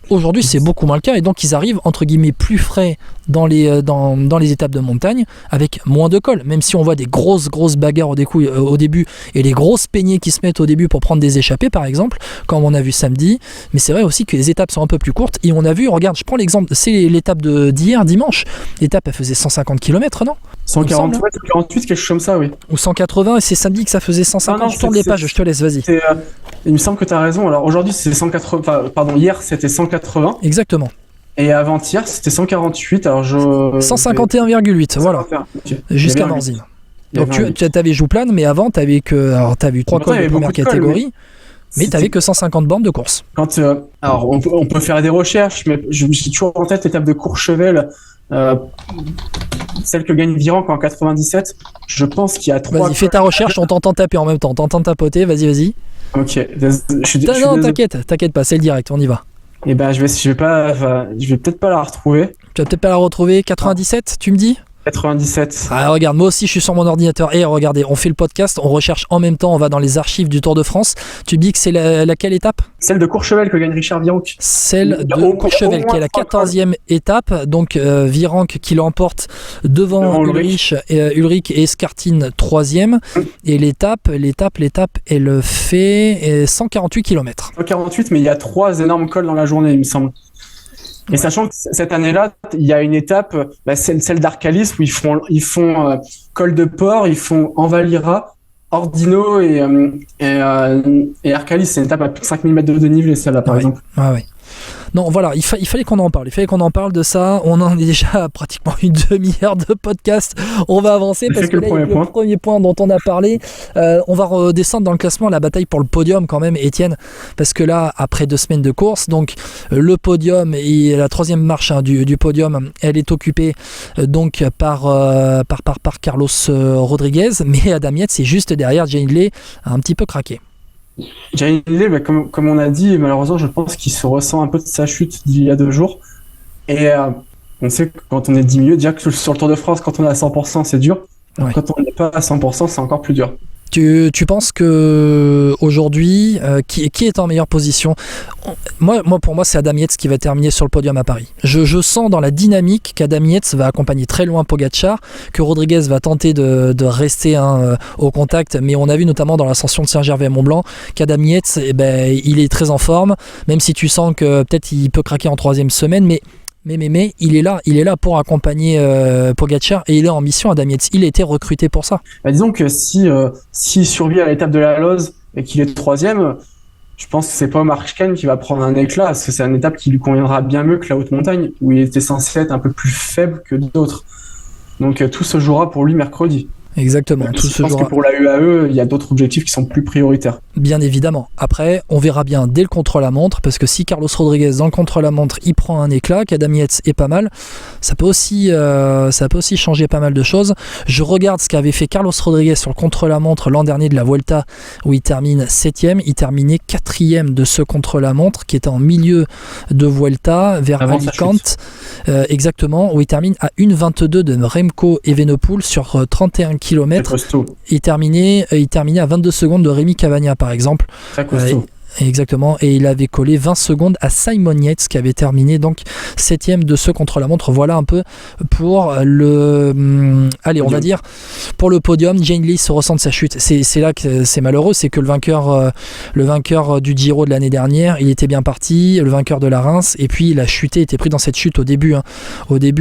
Aujourd'hui, c'est beaucoup moins le cas et donc ils arrivent entre guillemets plus frais dans les étapes de montagne avec moins de cols. Même si on voit des grosses bagarres au début et les grosses peignées qui se mettent au début pour prendre des échappées par exemple, comme on a vu samedi. Mais c'est vrai aussi que les étapes sont un peu plus courtes et on a vu, regarde, je prends l'exemple, c'est l'étape d'hier dimanche. L'étape elle faisait 150 km, non ? 148, 148, quelque chose comme ça, oui. Ou 180 et c'est samedi que ça faisait 150. Non, je tourne les pages, je te laisse, vas-y. Il me semble que tu as raison. Alors aujourd'hui, c'est 180. Pardon, hier c'était 180. Exactement. Et avant-hier, c'était 148. Alors 151,8, voilà. Okay. Jusqu'à Morzine. Donc tu avais Jouplane, mais avant, tu avais eu 3 cols de première catégorie. Mais tu n'avais que 150 bornes de course. Alors, on peut faire des recherches, mais j'ai toujours en tête l'étape de Courchevel celle que gagne Virenque en 97, je pense qu'il y a 3. Vas-y, fais ta recherche, on t'entend taper en même temps, on t'entend tapoter, vas-y. Ok, Non, t'inquiète pas, c'est le direct, on y va. Et ben, je vais peut-être pas la retrouver. Tu vas peut-être pas la retrouver. 97, tu me dis ? 97. Ah, regarde, moi aussi je suis sur mon ordinateur. Et regardez, on fait le podcast, on recherche en même temps, on va dans les archives du Tour de France. Tu me dis que c'est laquelle étape ? Celle de Courchevel que gagne Richard Virenque. Celle de Courchevel, qui est la 14e étape. Donc Virenque qui l'emporte devant Ulrich et Escartine 3e. Et l'étape, elle fait 148 km. 148, mais il y a 3 énormes cols dans la journée, il me semble. Et sachant que cette année-là, il y a une étape, celle d'Arcalis, où ils font col de Port, ils font Envalira, Ordino et Arcalis. C'est une étape à plus de 5000 mètres de dénivelé, celle-là, par exemple. Ah ouais. Non, voilà, il fallait qu'on en parle. Il fallait qu'on en parle de ça. On en est déjà à pratiquement une demi-heure de podcast. On va avancer parce que là, le premier point dont on a parlé, on va redescendre dans le classement, la bataille pour le podium quand même, Étienne, parce que là, après 2 semaines de course, donc le podium et la 3e marche du podium, elle est occupée donc par Carlos Rodriguez, mais Adam Yates est juste derrière. Jay Hindley a un petit peu craqué. Jay Hindley, comme on a dit, malheureusement, je pense qu'il se ressent un peu de sa chute d'il y a 2 jours. Et on sait que quand on est diminué, déjà que sur le Tour de France, quand on est à 100%, c'est dur. Ouais. Quand on n'est pas à 100%, c'est encore plus dur. Tu penses que aujourd'hui, qui est en meilleure position ? Pour moi, c'est Adam Yates qui va terminer sur le podium à Paris. Je sens dans la dynamique qu'Adam Yates va accompagner très loin Pogačar, que Rodriguez va tenter de rester au contact, mais on a vu notamment dans l'ascension de Saint-Gervais-Mont-Blanc qu'Adam Yates, il est très en forme, même si tu sens que peut-être il peut craquer en 3e semaine, mais il est là pour accompagner Pogačar et il est en mission. Adam Yates, il a été recruté pour ça. Disons que s'il survit à l'étape de la Loze et qu'il est 3e, je pense que c'est pas Omar Khan qui va prendre un éclat, parce que c'est une étape qui lui conviendra bien mieux que la haute montagne, où il était censé être un peu plus faible que d'autres. Donc tout se jouera pour lui mercredi. Exactement. Je pense que pour la UAE, il y a d'autres objectifs qui sont plus prioritaires. Bien évidemment. Après, on verra bien dès le contre-la-montre, parce que si Carlos Rodriguez dans le contre-la-montre, il prend un éclat, qu'Adam Yates est pas mal, ça peut aussi changer pas mal de choses. Je regarde ce qu'avait fait Carlos Rodriguez sur le contre-la-montre l'an dernier de la Vuelta, où il termine 7e, il terminait 4e de ce contre-la-montre, qui était en milieu de Vuelta, vers Alicante, exactement, où il termine à 1,22 de Remco Evenepoel sur 31 km. Il terminait à 22 secondes de Rémi Cavagna par exemple. Très costaud. Exactement, et il avait collé 20 secondes à Simon Yates qui avait terminé donc 7e de ce contre-la-montre. Voilà un peu pour on va dire pour le podium. Jay Hindley se ressent de sa chute. C'est là que c'est malheureux, c'est que le vainqueur du Giro de l'année dernière, il était bien parti, le vainqueur de la Reims, et puis il a chuté, était pris dans cette chute au début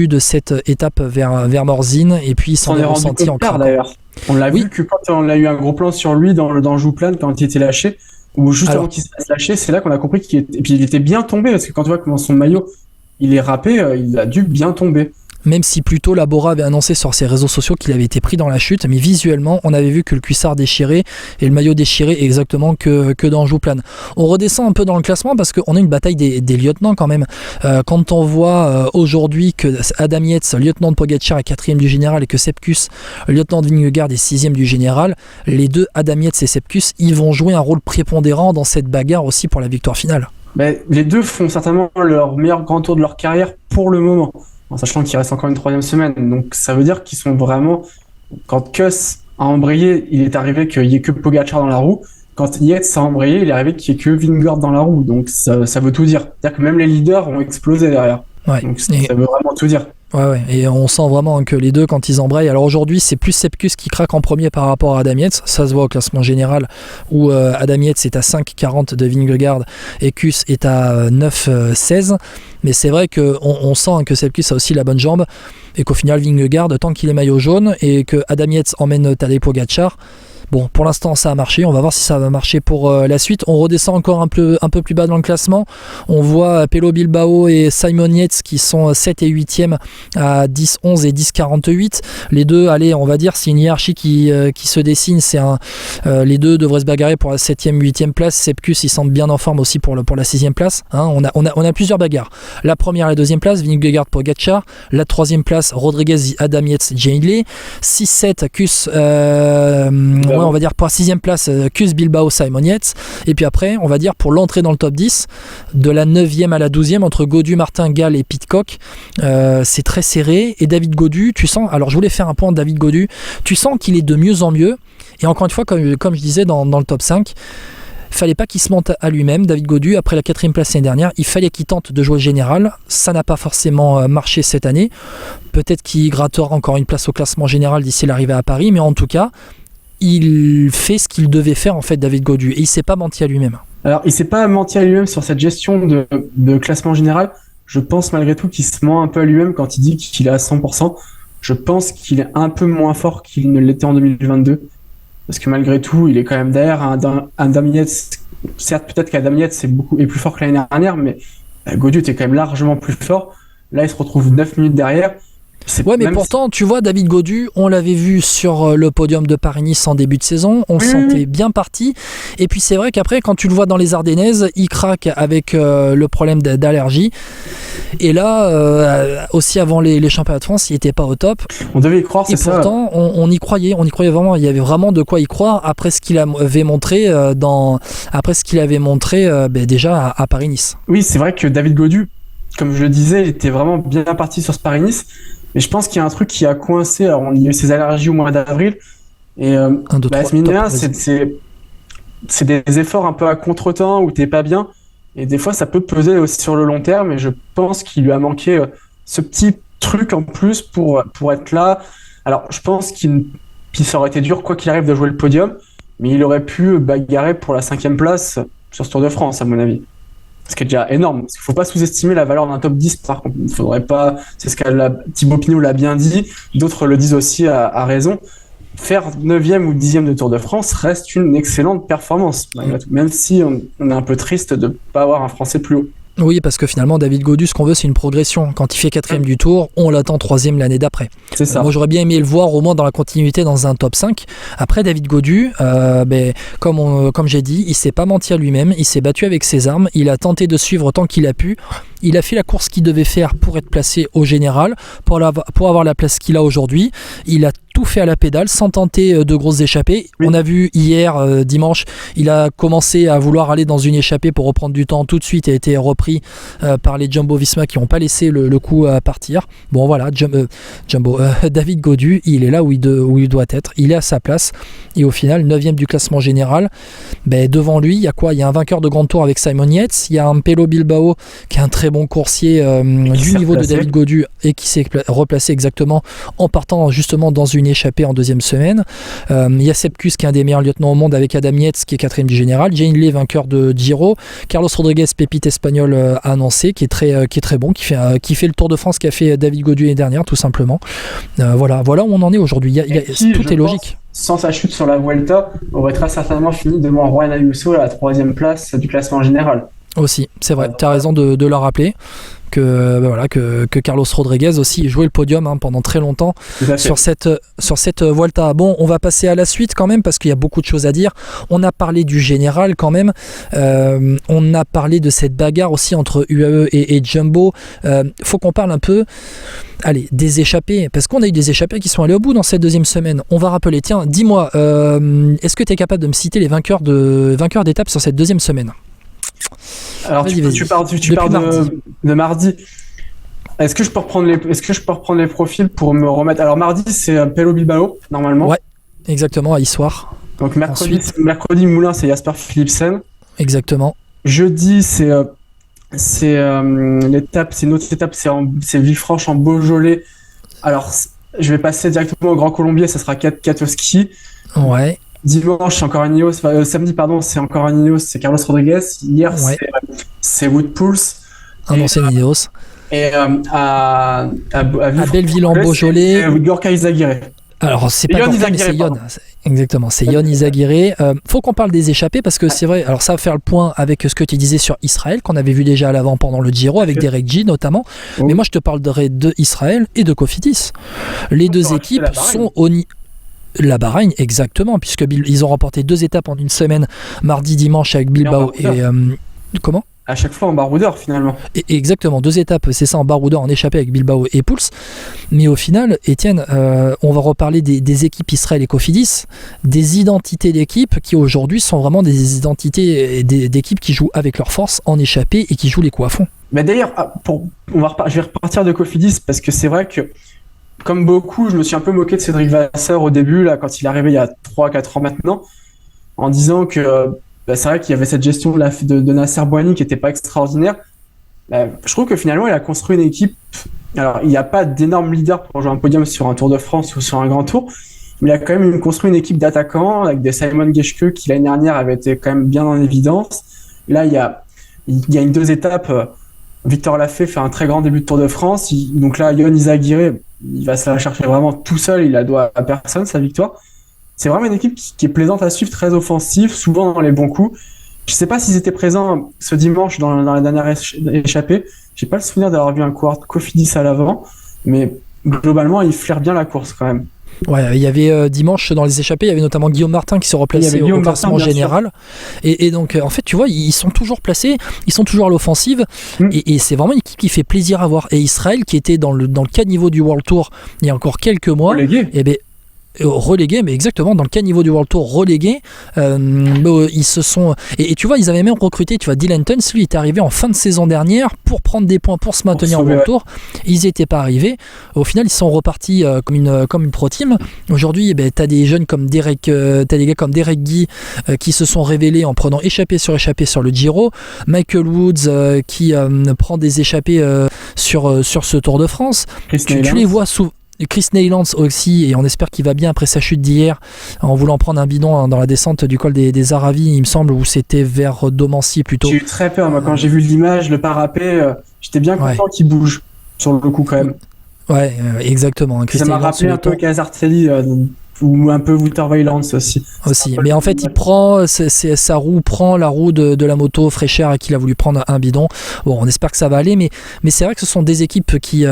de cette étape vers Morzine, et puis il s'en est ressenti encore. D'ailleurs. On l'a vu que quand on a eu un gros plan sur lui dans le Jouplan quand il était lâché, ou juste avant qu'il se fasse lâcher, c'est là qu'on a compris qu'il était bien tombé, parce que quand tu vois comment son maillot il est râpé, il a dû bien tomber. Même si plus tôt Labora avait annoncé sur ses réseaux sociaux qu'il avait été pris dans la chute, mais visuellement on avait vu que le cuissard déchiré et le maillot déchiré exactement que dans Jouplan. On redescend un peu dans le classement parce qu'on a une bataille des lieutenants quand même. Quand on voit aujourd'hui que Adam Yates, lieutenant de Pogačar, est 4e du général, et que Sepkus, lieutenant de Vingegaard, est 6e du général, les deux, Adam Yates et Sepkus, ils vont jouer un rôle prépondérant dans cette bagarre aussi pour la victoire finale. Les deux font certainement leur meilleur grand tour de leur carrière pour le moment, en sachant qu'il reste encore une 3e semaine. Donc ça veut dire qu'ils sont vraiment... Quand Kuss a embrayé, il est arrivé qu'il n'y ait que Pogačar dans la roue. Quand Yates a embrayé, il est arrivé qu'il n'y ait que Vingegaard dans la roue. Donc ça veut tout dire. C'est-à-dire que même les leaders ont explosé derrière. Ouais. Donc ça veut vraiment tout dire. Ouais, et on sent vraiment que les deux, quand ils embrayent, alors aujourd'hui c'est plus Sepkus qui craque en premier par rapport à Adam Yates, ça se voit au classement général où Adam Yates est à 5,40 de Vingegaard et Kuss est à 9,16, mais c'est vrai qu'on sent que Sepkus a aussi la bonne jambe et qu'au final Vingegaard, tant qu'il est maillot jaune et que Adam Yates emmène Tadej Pogačar, Bon, pour l'instant, ça a marché. On va voir si ça va marcher pour la suite. On redescend encore un peu plus bas dans le classement. On voit Pello Bilbao et Simon Yates qui sont 7 et 8e à 10-11 et 10-48. Les deux, allez, on va dire, c'est une hiérarchie qui se dessine. Les deux devraient se bagarrer pour la 7e, 8e place. Sepkus, il semble bien en forme aussi pour la 6e place. Hein, on a plusieurs bagarres. La première et la 2e place, Vingegaard Pogačar. La 3e place, Rodriguez, Adam Yates, Jay Hindley. 6-7, Kuss, on va dire pour la 6e place, Kuss, Bilbao, Simon Yates. Et puis après, on va dire pour l'entrée dans le top 10, de la 9e à la 12e, entre Gaudu, Martin, Gall et Pidcock, c'est très serré. Et David Gaudu, tu sens, alors je voulais faire un point de David Gaudu, tu sens qu'il est de mieux en mieux. Et encore une fois, comme je disais dans le top 5, fallait pas qu'il se monte à lui-même, David Gaudu, après la 4e place l'année dernière, il fallait qu'il tente de jouer le général. Ça n'a pas forcément marché cette année. Peut-être qu'il grattera encore une place au classement général d'ici l'arrivée à Paris, mais en tout cas, il fait ce qu'il devait faire en fait, David Gaudu, et il s'est pas menti à lui-même. Alors, il s'est pas menti à lui-même sur cette gestion de classement général. Je pense malgré tout qu'il se ment un peu à lui-même quand il dit qu'il est à 100%. Je pense qu'il est un peu moins fort qu'il ne l'était en 2022. Parce que malgré tout, il est quand même derrière un Adam Yates. Certes, peut-être qu'Adam Yates est plus fort que l'année dernière, mais Gaudu était quand même largement plus fort. Là, il se retrouve 9 minutes derrière. Ouais, mais pourtant, tu vois, David Gaudu, on l'avait vu sur le podium de Paris-Nice en début de saison, on le sentait bien parti. Et puis c'est vrai qu'après, quand tu le vois dans les Ardennaises, il craque avec le problème d'allergie. Et là, aussi avant les championnats de France, il n'était pas au top. On devait y croire, c'est ça. Et pourtant, on y croyait vraiment. Il y avait vraiment de quoi y croire après ce qu'il avait montré déjà à Paris-Nice. Oui, c'est vrai que David Gaudu, comme je le disais, il était vraiment bien parti sur ce Paris-Nice. Mais je pense qu'il y a un truc qui a coincé. Alors, il y a eu ses allergies au mois d'avril. Et c'est des efforts un peu à contre-temps où t'es pas bien. Et des fois, ça peut peser aussi sur le long terme. Et je pense qu'il lui a manqué ce petit truc en plus pour être là. Alors, je pense qu'il ça aurait été dur, quoi qu'il arrive, de jouer le podium. Mais il aurait pu bagarrer pour la 5e place sur ce Tour de France, à mon avis. Ce qui est déjà énorme. Parce qu'il ne faut pas sous-estimer la valeur d'un top 10, par contre. Il faudrait pas. C'est ce que Thibaut Pinot l'a bien dit. D'autres le disent aussi à raison. Faire 9e ou 10e de Tour de France reste une excellente performance. Même si on est un peu triste de ne pas avoir un Français plus haut. Oui, parce que finalement, David Gaudu, ce qu'on veut, c'est une progression. Quand il fait 4e du Tour, on l'attend 3e l'année d'après. C'est ça. Moi, j'aurais bien aimé le voir au moins dans la continuité dans un top 5. Après, David Gaudu, comme j'ai dit, il s'est pas menti à lui-même. Il s'est battu avec ses armes. Il a tenté de suivre tant qu'il a pu. Il a fait la course qu'il devait faire pour être placé au général, pour avoir la place qu'il a aujourd'hui. Il a tout fait à la pédale sans tenter de grosses échappées. Oui. On a vu hier, dimanche, il a commencé à vouloir aller dans une échappée pour reprendre du temps tout de suite et a été repris par les Jumbo-Visma qui n'ont pas laissé le coup partir. Bon voilà, David Gaudu, il est là où il doit être. Il est à sa place et au final, 9e du classement général. Devant lui, il y a quoi ? Il y a un vainqueur de Grand Tour avec Simon Yates. Il y a un Pello Bilbao qui est un très bon coursier du niveau de David Gaudu et qui s'est replacé exactement en partant justement dans une échappée en 2e semaine. Il y a Sepkus qui est un des meilleurs lieutenants au monde avec Adam Yates qui est 4e du général. Jay Hindley, vainqueur de Giro. Carlos Rodriguez, pépite espagnol annoncé, qui est très bon, qui fait le Tour de France qu'a fait David Gaudu l'année dernière, tout simplement. Voilà où on en est aujourd'hui. Tout est logique. Sans sa chute sur la Vuelta, aurait très certainement fini devant Juan Ayuso à la 3e place du classement général. Aussi, c'est vrai, tu as raison de le rappeler que Carlos Rodriguez aussi jouait le podium pendant très longtemps sur cette Vuelta. Bon, on va passer à la suite quand même parce qu'il y a beaucoup de choses à dire. On a parlé du général quand même, on a parlé de cette bagarre aussi entre UAE et Jumbo. Faut qu'on parle un peu des échappées, parce qu'on a eu des échappées qui sont allés au bout dans cette 2e semaine. On va rappeler, tiens, dis-moi, est-ce que tu es capable de me citer les vainqueurs d'étapes sur cette 2e semaine ? Alors tu pars de mardi. Est-ce que je peux reprendre les profils pour me remettre? Alors mardi c'est Pello Bilbao normalement. Ouais, exactement, à Issoire. Donc mercredi Moulin c'est Jasper Philipsen. Exactement. Jeudi c'est l'étape, c'est une autre étape, c'est Villefranche en Beaujolais. Alors je vais passer directement au Grand Colombier, ça sera Katowski. Ouais. Dimanche, c'est encore un Ineos. Samedi, c'est encore un Ineos, c'est Carlos Rodriguez. Hier, c'est Wout Poels. Un ancien Ineos. Et à Belleville en Beaujolais. Gorka Izagirre. Alors, c'est pas Yon Gorka, mais Izagirre, c'est Yon. pardon. Exactement, c'est Yon Izagirre. Faut qu'on parle des échappés parce que c'est vrai, alors ça va faire le point avec ce que tu disais sur Israël, qu'on avait vu déjà à l'avant pendant le Giro, avec Derek G notamment. Oh. Mais moi, je te parlerai de Israël et de Cofidis. Les deux équipes sont au niveau. La Bahreïn, exactement, puisque ils ont remporté 2 étapes en une semaine, mardi, dimanche, avec Bilbao et. Comment ? À chaque fois en baroudeur finalement. Exactement, 2 étapes, c'est ça, en baroudeur, en échappé avec Bilbao et Pouls. Mais au final, Étienne, on va reparler des équipes Israël et Cofidis, des identités d'équipes qui aujourd'hui sont vraiment des identités d'équipes qui jouent avec leur force en échappé et qui jouent les coups à fond. Mais d'ailleurs, je vais repartir de Cofidis parce que c'est vrai que, comme beaucoup, je me suis un peu moqué de Cédric Vasseur au début, là, quand il est arrivé il y a 3-4 ans maintenant, en disant que c'est vrai qu'il y avait cette gestion de Nasser Bouhanni qui n'était pas extraordinaire. Je trouve que finalement, il a construit une équipe. Alors, il n'y a pas d'énorme leader pour jouer un podium sur un Tour de France ou sur un grand tour, mais il a quand même construit une équipe d'attaquants avec des Simon Geschke qui l'année dernière avait été quand même bien en évidence. Là, il gagne 2 étapes. Victor Lafay fait un très grand début de Tour de France. Donc là, Yon Izagirre, il va se la chercher vraiment tout seul. Il la doit à personne, sa victoire. C'est vraiment une équipe qui est plaisante à suivre, très offensive, souvent dans les bons coups. Je sais pas s'ils étaient présents ce dimanche dans la dernière échappée. J'ai pas le souvenir d'avoir vu un coureur de Cofidis à l'avant, mais globalement, il flaire bien la course quand même. Ouais, il y avait dimanche dans les échappées, il y avait notamment Guillaume Martin qui se replaçait au classement général. Et donc, en fait, tu vois, ils sont toujours placés, ils sont toujours à l'offensive. Et c'est vraiment une équipe qui fait plaisir à voir. Et Israël, qui était dans le caniveau du World Tour il y a encore quelques mois, relégués, mais exactement dans le caniveau du World Tour relégués, ils se sont et tu vois, ils avaient même recruté, tu vois, Dylan Tuns, lui est arrivé en fin de saison dernière pour prendre des points pour se maintenir au World Tour. Ils n'étaient pas arrivés. Au final, ils sont repartis comme une pro team. Aujourd'hui, t'as des jeunes comme t'as des gars comme Derek Guy qui se sont révélés en prenant échappée sur le Giro. Michael Woods qui prend des échappées sur ce Tour de France. Tu les vois souvent. Chris Neylands aussi, et on espère qu'il va bien après sa chute d'hier en voulant prendre un bidon dans la descente du col des Aravis, il me semble, où c'était vers Domancy plutôt. J'ai eu très peur, moi, quand j'ai vu l'image, le parapet, j'étais bien content qu'il bouge sur le coup quand même. Ouais, exactement. Ça m'a rappelé un peu Casartelli ou un peu Wouter Weilands aussi. Mais en fait, il prend sa roue, prend la roue de la moto fraîcheur qu'il a voulu prendre un bidon. Bon, on espère que ça va aller, mais c'est vrai que ce sont des équipes qui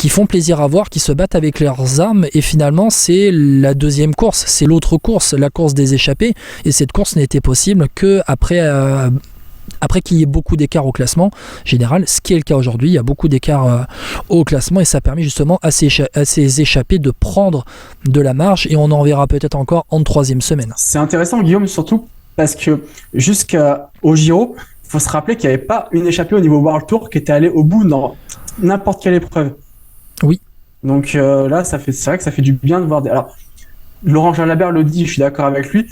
font plaisir à voir, qui se battent avec leurs armes, et finalement, c'est la deuxième course, c'est l'autre course, la course des échappés, et cette course n'était possible que après qu'il y ait beaucoup d'écart au classement général, ce qui est le cas aujourd'hui. Il y a beaucoup d'écart au classement et ça permet justement à ces échappés de prendre de la marge, et on en verra peut-être encore en 3e semaine. C'est intéressant, Guillaume, surtout parce que jusqu'au Giro, il faut se rappeler qu'il n'y avait pas une échappée au niveau World Tour qui était allée au bout dans n'importe quelle épreuve. Oui. Donc là, c'est vrai que ça fait du bien de voir Alors, Laurent Jalabert le dit, je suis d'accord avec lui.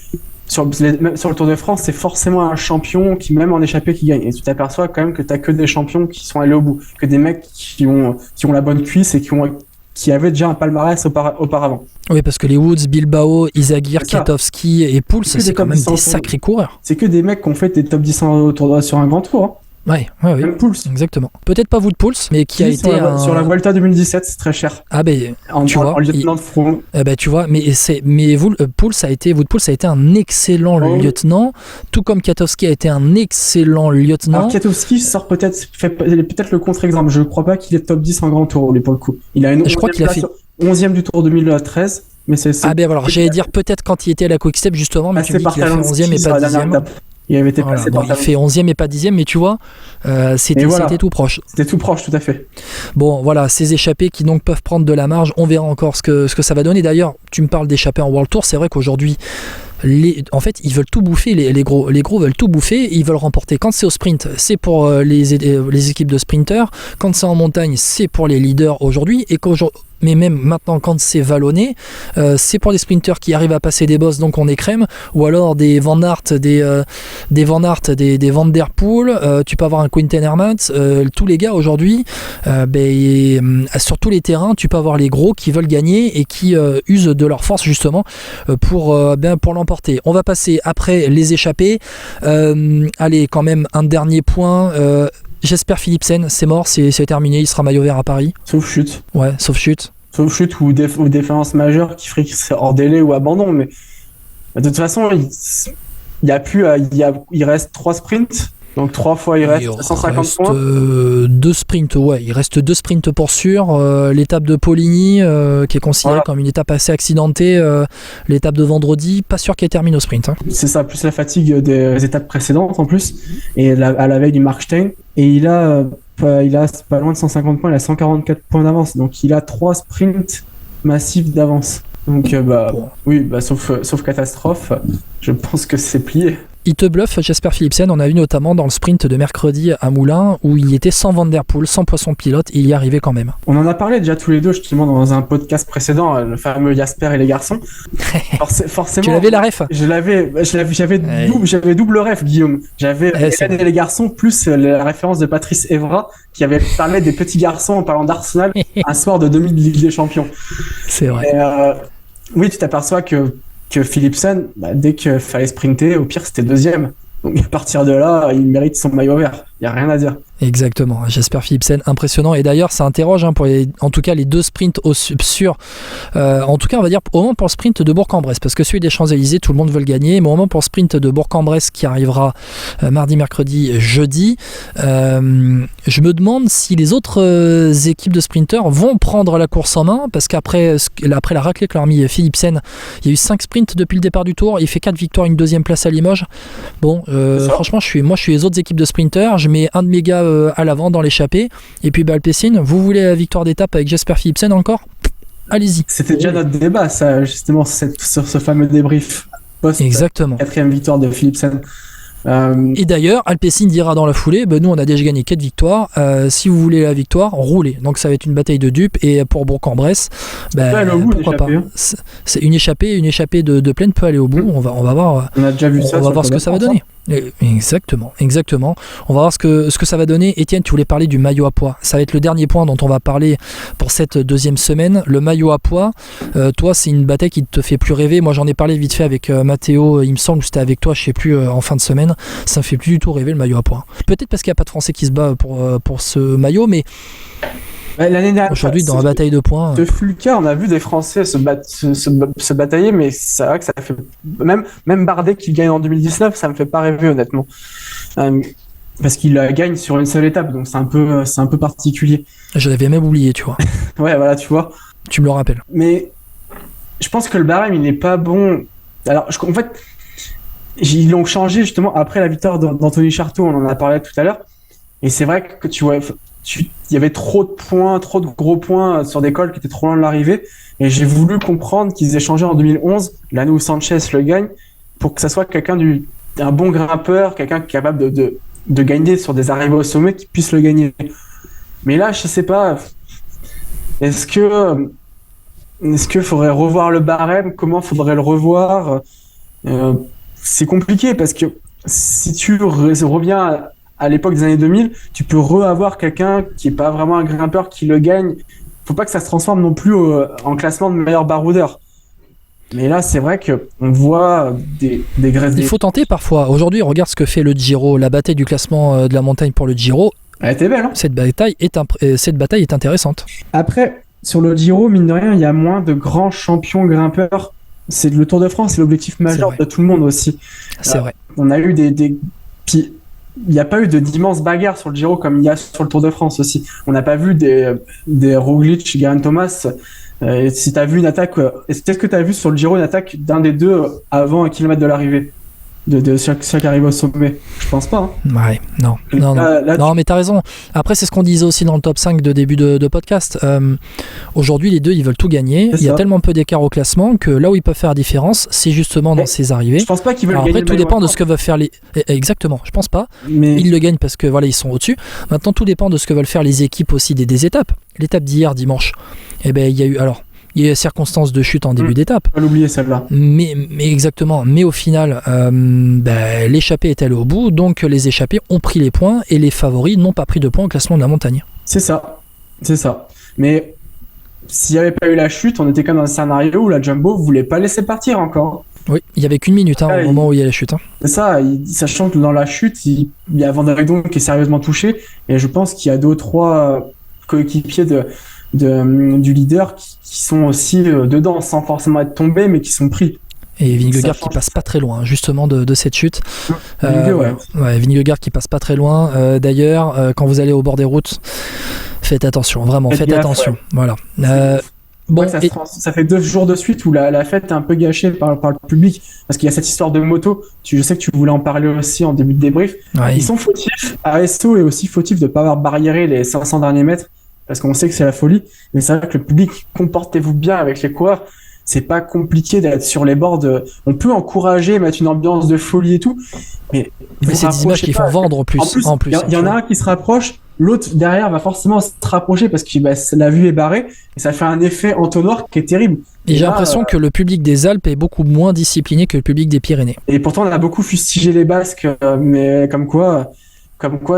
Sur le Tour de France, c'est forcément un champion qui, même en échappée, qui gagne. Et tu t'aperçois quand même que t'as que des champions qui sont allés au bout, que des mecs qui ont la bonne cuisse et qui avaient déjà un palmarès auparavant. Oui, parce que les Woods, Bilbao, Izagirre, Kwiatkowski et Pouls, c'est quand même des sacrés coureurs. C'est que des mecs qui ont fait des top 10 sur un grand tour. Hein. Oui. Pouls. Exactement. Peut-être pas vous de Pouls, mais qui a été sur la Vuelta 2017, c'est très cher. Ah ben, tu vois, en lieutenant de front. Tu vois, mais Pouls a été un excellent lieutenant, tout comme Kwiatkowski a été un excellent lieutenant. Alors Kwiatkowski fait peut-être le contre-exemple. Je crois pas qu'il est top 10 en grand tour, lui, pour le coup. Il a je crois qu'il a fait 11e du Tour 2013. Mais alors j'allais dire peut-être quand il était à la Quick Step justement, mais tu dis qu'il a fait 11e et pas 10e. Il avait été passé il fait 11e et pas 10e, mais tu vois, c'était tout proche. C'était tout proche, tout à fait. Bon, voilà, ces échappés qui donc peuvent prendre de la marge, on verra encore ce que ça va donner. D'ailleurs, tu me parles d'échappés en World Tour, c'est vrai qu'aujourd'hui, en fait, ils veulent tout bouffer, les gros veulent tout bouffer, ils veulent remporter. Quand c'est au sprint, c'est pour les équipes de sprinters, quand c'est en montagne, c'est pour les leaders aujourd'hui, mais même maintenant quand c'est vallonné, c'est pour des sprinters qui arrivent à passer des bosses, donc on est crème, ou alors des Van Aert, des Van Der Poel, tu peux avoir un Quinten Hermans, tous les gars aujourd'hui, sur tous les terrains, tu peux avoir les gros qui veulent gagner et qui usent de leur force justement pour l'emporter. On va passer après les échappées. Allez, quand même un dernier point. Jesper Philipsen, c'est mort, c'est terminé, il sera maillot vert à Paris. Sauf chute. Ouais, sauf chute. sauf chute ou défaillance majeure qui ferait que c'est hors délai ou abandon. Mais de toute façon, il reste 3 sprints. Donc 3 fois, il reste 150 points. Deux sprints, ouais. Il reste 2 sprints pour sûr. L'étape de Poligny, qui est considérée comme une étape assez accidentée. L'étape de vendredi, pas sûr qu'elle termine au sprint. Hein. C'est ça, plus la fatigue des étapes précédentes en plus. Et à la veille du Markstein. Et il a pas loin de 150 points, il a 144 points d'avance. Donc il a 3 sprints massifs d'avance. Donc sauf catastrophe, je pense que c'est plié. Il te bluffe, Jasper Philipsen. On a vu notamment dans le sprint de mercredi à Moulins où il était sans Van Der Poel, sans poisson pilote, et il y arrivait quand même. On en a parlé déjà tous les deux justement dans un podcast précédent, le fameux Jasper et les garçons. Forcément. Tu l'avais la ref? J'avais double ref, Guillaume. J'avais Hélène et les garçons plus la référence de Patrice Evra qui avait parlé des petits garçons en parlant d'Arsenal un soir de demi-Ligue des Champions. C'est vrai. Oui, tu t'aperçois que Philipsen, dès qu'il fallait sprinter, au pire c'était deuxième. Donc à partir de là, il mérite son maillot vert. Il n'y a rien à dire. Exactement, Jasper Philipsen, impressionnant. Et d'ailleurs, ça interroge pour en tout cas les 2 sprints en tout cas, on va dire au moment pour le sprint de Bourg-en-Bresse, parce que celui des Champs-Élysées, tout le monde veut le gagner, mais au moment pour le sprint de Bourg-en-Bresse qui arrivera mardi, mercredi, jeudi, je me demande si les autres équipes de sprinteurs vont prendre la course en main, parce qu'après la raclée que leur a mis Philipsen, il y a eu 5 sprints depuis le départ du Tour, il fait 4 victoires, une 2e place à Limoges. Bon, franchement, je suis les autres équipes de sprinteurs, je mets un de mes gars à l'avant dans l'échappée, et puis Alpecin, vous voulez la victoire d'étape avec Jasper Philipsen encore? Allez-y. C'était déjà notre débat, ça, justement, sur ce fameux débrief post 4e victoire de Philipsen. Et d'ailleurs, Alpecin dira dans la foulée, nous on a déjà gagné 4 victoires, si vous voulez la victoire, roulez. Donc ça va être une bataille de dupes, et pour Bourg-en-Bresse, pourquoi pas. C'est une échappée de plaine peut aller au bout, on va voir, on a déjà vu ça, on va voir ce que ça va donner. Exactement. On va voir ce que ça va donner. Étienne, tu voulais parler du maillot à pois. Ça va être le dernier point dont on va parler pour cette 2e semaine. Le maillot à pois, toi, c'est une bataille qui te fait plus rêver. Moi, j'en ai parlé vite fait avec Mathéo, il me semble, c'était avec toi, je sais plus, en fin de semaine. Ça me fait plus du tout rêver le maillot à pois. Peut-être parce qu'il n'y a pas de Français qui se bat pour ce maillot, mais l'année dernière, aujourd'hui, dans la bataille de points. De Fulca, on a vu des Français se batailler, mais c'est vrai que ça fait. Même Bardet qui gagne en 2019, ça me fait pas rêver, honnêtement. Parce qu'il gagne sur une seule étape, donc c'est un peu particulier. Je l'avais même oublié, tu vois. Ouais, voilà, tu vois. Tu me le rappelles. Mais je pense que le barème, il n'est pas bon. Alors, en fait, ils l'ont changé justement après la victoire d'Anthony Charteau, on en a parlé tout à l'heure. Et c'est vrai que tu vois. Il y avait trop de gros points sur des cols qui étaient trop loin de l'arrivée, et j'ai voulu comprendre qu'ils aient changé en 2011, l'année où Sanchez le gagne, pour que ça soit un bon grimpeur, quelqu'un qui est capable de gagner sur des arrivées au sommet, qui puisse le gagner. Mais là, je sais pas, est-ce que faudrait revoir le barème? Comment faudrait le revoir? C'est compliqué, parce que si tu reviens à l'époque des années 2000, tu peux avoir quelqu'un qui est pas vraiment un grimpeur qui le gagne. Faut pas que ça se transforme non plus en classement de meilleur baroudeur. Mais là, c'est vrai qu'on voit des graisses. Il faut tenter parfois. Aujourd'hui, regarde ce que fait le Giro, la bataille du classement de la montagne pour le Giro. Elle était belle, hein. Cette bataille est intéressante. Après, sur le Giro, mine de rien, il y a moins de grands champions grimpeurs. C'est le Tour de France, c'est l'objectif majeur de tout le monde aussi. C'est vrai. On a eu Puis, il n'y a pas eu d'immenses bagarres sur le Giro comme il y a sur le Tour de France aussi. On n'a pas vu des Roglic, Geraint Thomas. Si tu as vu une attaque, est-ce que tu as vu sur le Giro une attaque d'un des deux avant 1 kilomètre de l'arrivée de ceux qui arrivent au sommet? Je pense pas. Hein. Ouais, non, mais t'as raison. Après, c'est ce qu'on disait aussi dans le top 5 de début de podcast. Aujourd'hui, les deux, ils veulent tout gagner. Il y a tellement peu d'écart au classement que là où ils peuvent faire la différence, c'est justement dans ces arrivées. Je pense pas qu'ils veulent gagner. Après, tout dépend de ce que veulent faire les. Exactement, je pense pas. Mais ils le gagnent parce que voilà, ils sont au-dessus. Maintenant, tout dépend de ce que veulent faire les équipes aussi des étapes. L'étape d'hier, dimanche, il y a eu. Alors, il y a circonstances de chute en début d'étape. Pas l'oublier celle-là. Mais exactement. Mais au final, l'échappée est allée au bout, donc les échappés ont pris les points et les favoris n'ont pas pris de points au classement de la montagne. C'est ça. Mais s'il n'y avait pas eu la chute, on était quand même dans un scénario où la Jumbo voulait pas laisser partir encore. Oui, il n'y avait qu'une minute au moment où il y a la chute. C'est ça, sachant que dans la chute, il y a Van Der Weyden qui est sérieusement touché, et je pense qu'il y a 2 ou 3 coéquipiers du leader qui sont aussi dedans sans forcément être tombés, mais qui sont pris. Et Vingegaard qui passe pas très loin justement de cette chute. Vingegaard qui passe pas très loin. D'ailleurs, quand vous allez au bord des routes, faites attention, vraiment, faites attention. Ouais. Voilà. Bon, ça fait 2 jours de suite où la fête est un peu gâchée par le public, parce qu'il y a cette histoire de moto. Je sais que tu voulais en parler aussi en début de débrief. Ouais. Ils sont fautifs. ASO est aussi fautif de ne pas avoir barriéré les 500 derniers mètres, parce qu'on sait que c'est la folie. Mais c'est vrai que le public, comportez-vous bien avec les coureurs. C'est pas compliqué d'être sur les bords. On peut encourager, mettre une ambiance de folie et tout. Mais c'est des images qui font vendre plus. En plus. Il y en a un qui se rapproche. L'autre derrière va forcément se rapprocher parce que la vue est barrée et ça fait un effet entonnoir qui est terrible. Et j'ai l'impression que le public des Alpes est beaucoup moins discipliné que le public des Pyrénées. Et pourtant on a beaucoup fustigé les Basques, mais comme quoi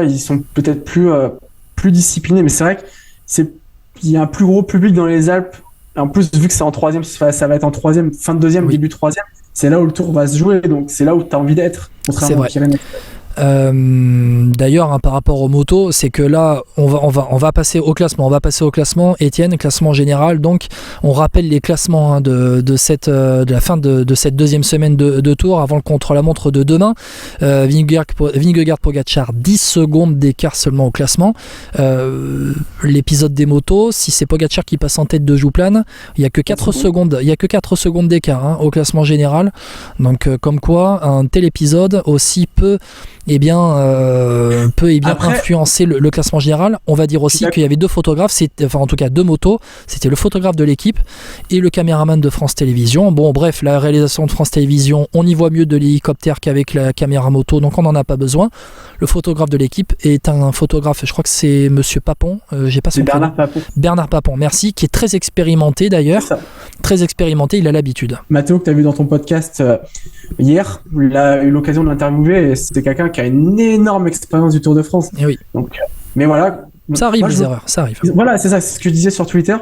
ils sont peut-être plus disciplinés. Mais c'est vrai qu'il y a un plus gros public dans les Alpes. En plus, vu que c'est en troisième, ça va être en troisième, fin de deuxième, début de troisième. C'est là où le tour va se jouer, donc c'est là où tu as envie d'être, contrairement aux Pyrénées. D'ailleurs, par rapport aux motos, c'est que là, on va passer au classement. On va passer au classement. Étienne, classement général. Donc, on rappelle les classements de la fin de cette deuxième semaine de tour avant le contre-la-montre de demain. Vingegaard, Pogačar, 10 secondes d'écart seulement au classement. L'épisode des motos, si c'est Pogačar qui passe en tête de Jouplane, il y a que 4 secondes. Il y a que 4 secondes d'écart au classement général. Donc, comme quoi, un tel épisode aussi peut influencer le classement général. On va dire aussi qu'il y avait 2 photographes, en tout cas 2 motos. C'était le photographe de l'équipe et le caméraman de France Télévisions. Bon, bref, la réalisation de France Télévisions, on y voit mieux de l'hélicoptère qu'avec la caméra moto, donc on n'en a pas besoin. Le photographe de l'équipe est un photographe, je crois que c'est Monsieur Papon, j'ai pas son prénom. Bernard Papon, merci, qui est très expérimenté d'ailleurs. Très expérimenté, il a l'habitude. Mathéo, que tu as vu dans ton podcast hier, il a eu l'occasion de l'interviewer et c'était quelqu'un qui a une énorme expérience du Tour de France. Et oui. Donc, mais voilà. Ça arrive, les erreurs, ça arrive. Voilà, c'est ça, c'est ce que je disais sur Twitter.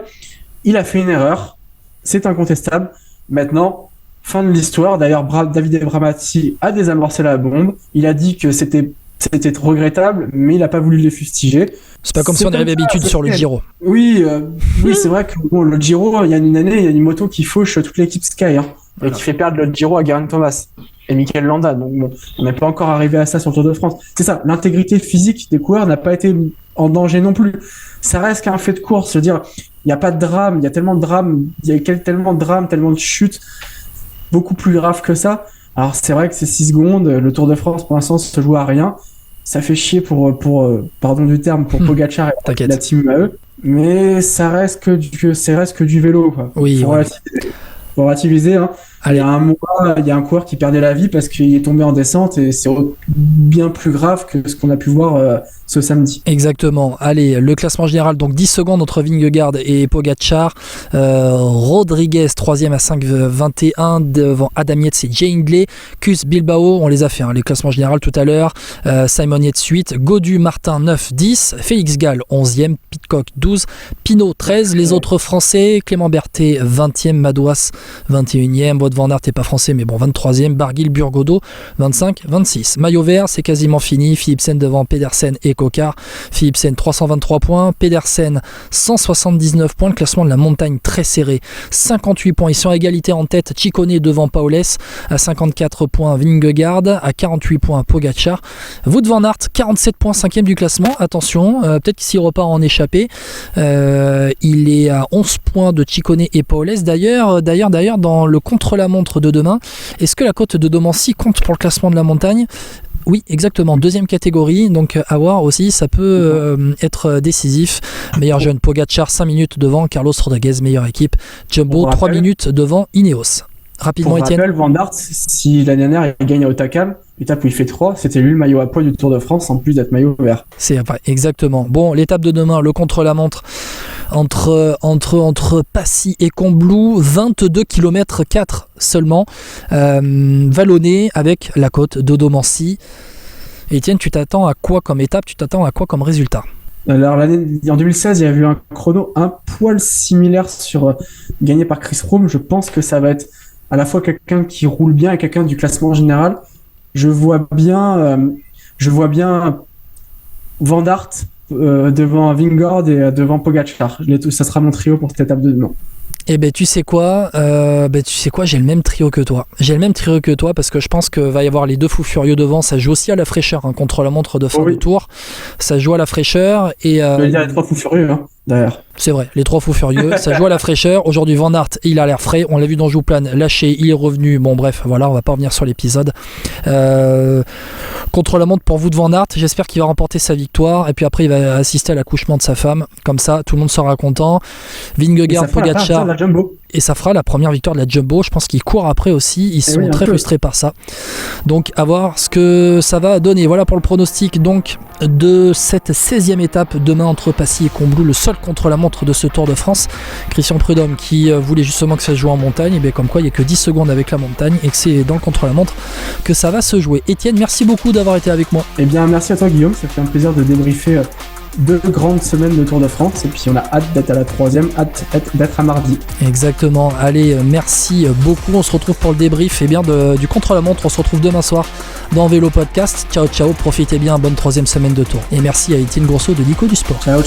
Il a fait une erreur, c'est incontestable. Maintenant, fin de l'histoire. D'ailleurs, David Abramati a désamorcé la bombe. Il a dit que c'était regrettable, mais il n'a pas voulu les fustiger. C'est pas comme si on avait l'habitude sur le Giro. Oui, c'est vrai que le Giro, il y a une année, il y a une moto qui fauche toute l'équipe Sky et qui fait perdre le Giro à Geraint Thomas et Mikel Landa. Donc bon, on n'est pas encore arrivé à ça sur le Tour de France. C'est ça, l'intégrité physique des coureurs n'a pas été en danger non plus. Ça reste qu'un fait de course. Je veux dire, il n'y a pas de drame, il y a tellement de drames, tellement de chutes, beaucoup plus graves que ça. Alors c'est vrai que c'est 6 secondes, le Tour de France pour l'instant se joue à rien. Ça fait chier pour pardon du terme, pour Pogačar et la team UAE, mais ça reste que du vélo, quoi. Oui, faut relativiser, hein. Allez. Il y a un coureur qui perdait la vie parce qu'il est tombé en descente et c'est bien plus grave que ce qu'on a pu voir ce samedi. Exactement. Allez, le classement général, donc 10 secondes entre Vingegaard et Pogačar. Rodriguez 3e à 5,21 devant Adam Yates et Jay Hindley. Kuss, Bilbao, on les a fait, les classements généraux tout à l'heure. Simon Yates 8, Gaudu, Martin 9, 10, Félix Gall 11e, Pidcock 12, Pinot 13, les autres français, Clément Berthet 20e, Madouas 21e, Wout van Aert n'est pas français mais bon 23e, Barguil, Burgodeau 25, 26. Maillot vert, c'est quasiment fini. Philipsen devant Pedersen et Coquard. Philipsen 323 points, Pedersen 179 points. Le classement de la montagne très serré, 58 points. Ils sont à égalité en tête. Ciccone devant Paules à 54 points, Vingegaard à 48 points, Pogačar. Wout van Aert 47 points, 5e du classement. Attention, peut-être qu'il s'y repart en échappé. Il est à 11 points de Ciccone et Paules. D'ailleurs, dans le contre-la-montre de demain, est-ce que la côte de Domancy compte pour le classement de la montagne ? Oui, exactement, 2e catégorie, donc à voir aussi, ça peut être décisif. Meilleur jeune, Pogačar 5 minutes devant Carlos Rodriguez, meilleure équipe. Jumbo 3 minutes devant Ineos. Rapidement, Étienne. Pour rappel, Van Aert, si l'année dernière il gagne à Otakam, l'étape où il fait 3, c'était lui le maillot à poids du Tour de France en plus d'être maillot vert. C'est vrai, exactement. Bon, l'étape de demain, le contre-la-montre entre Passy et Combloux, 22 km 4 seulement, vallonné avec la côte de Domancy. Étienne, tu t'attends à quoi comme étape, tu t'attends à quoi comme résultat ? Alors en 2016, il y a eu un chrono un poil similaire gagné par Chris Froome. Je pense que ça va être à la fois quelqu'un qui roule bien et quelqu'un du classement général. Je vois bien Van Aert devant Vingegaard et devant Pogacar. Ça sera mon trio pour cette étape de demain. Eh ben tu sais quoi, j'ai le même trio que toi. Parce que je pense que va y avoir les deux fous furieux devant. Ça joue aussi à la fraîcheur, hein, contre la montre de fin de tour. Ça joue à la fraîcheur et. Je veux dire les 3 fous furieux, hein, d'ailleurs. C'est vrai, les 3 fous furieux. Ça joue à la fraîcheur. Aujourd'hui, Van Aert, il a l'air frais. On l'a vu dans Jouplan, lâché, il est revenu. Bon bref, voilà, on va pas revenir sur l'épisode. Contre la montre pour vous de Van Aert. J'espère qu'il va remporter sa victoire et puis après il va assister à l'accouchement de sa femme. Comme ça, tout le monde sera content. Vingegaard, Pogacar. Et ça fera la première victoire de la Jumbo. Je pense qu'ils courent après aussi. Ils sont très frustrés par ça. Donc à voir ce que ça va donner. Voilà pour le pronostic donc de cette 16e étape demain entre Passy et Combloux, le seul contre la montre de ce Tour de France. Christian Prudhomme qui voulait justement que ça se joue en montagne. Et bien comme quoi il n'y a que 10 secondes avec la montagne et que c'est dans le contre la montre que ça va se jouer. Étienne, merci beaucoup d'avoir été avec moi. Eh bien merci à toi Guillaume, ça fait un plaisir de débriefer 2 grandes semaines de Tour de France et puis on a hâte d'être à la 3e, hâte d'être à mardi. Exactement, allez, merci beaucoup, on se retrouve pour le débrief du contre-la-montre, on se retrouve demain soir dans Vélo Podcast. Ciao, profitez bien, bonne 3e semaine de Tour. Et merci à Étienne Grosso de Nico du Sport. Ciao.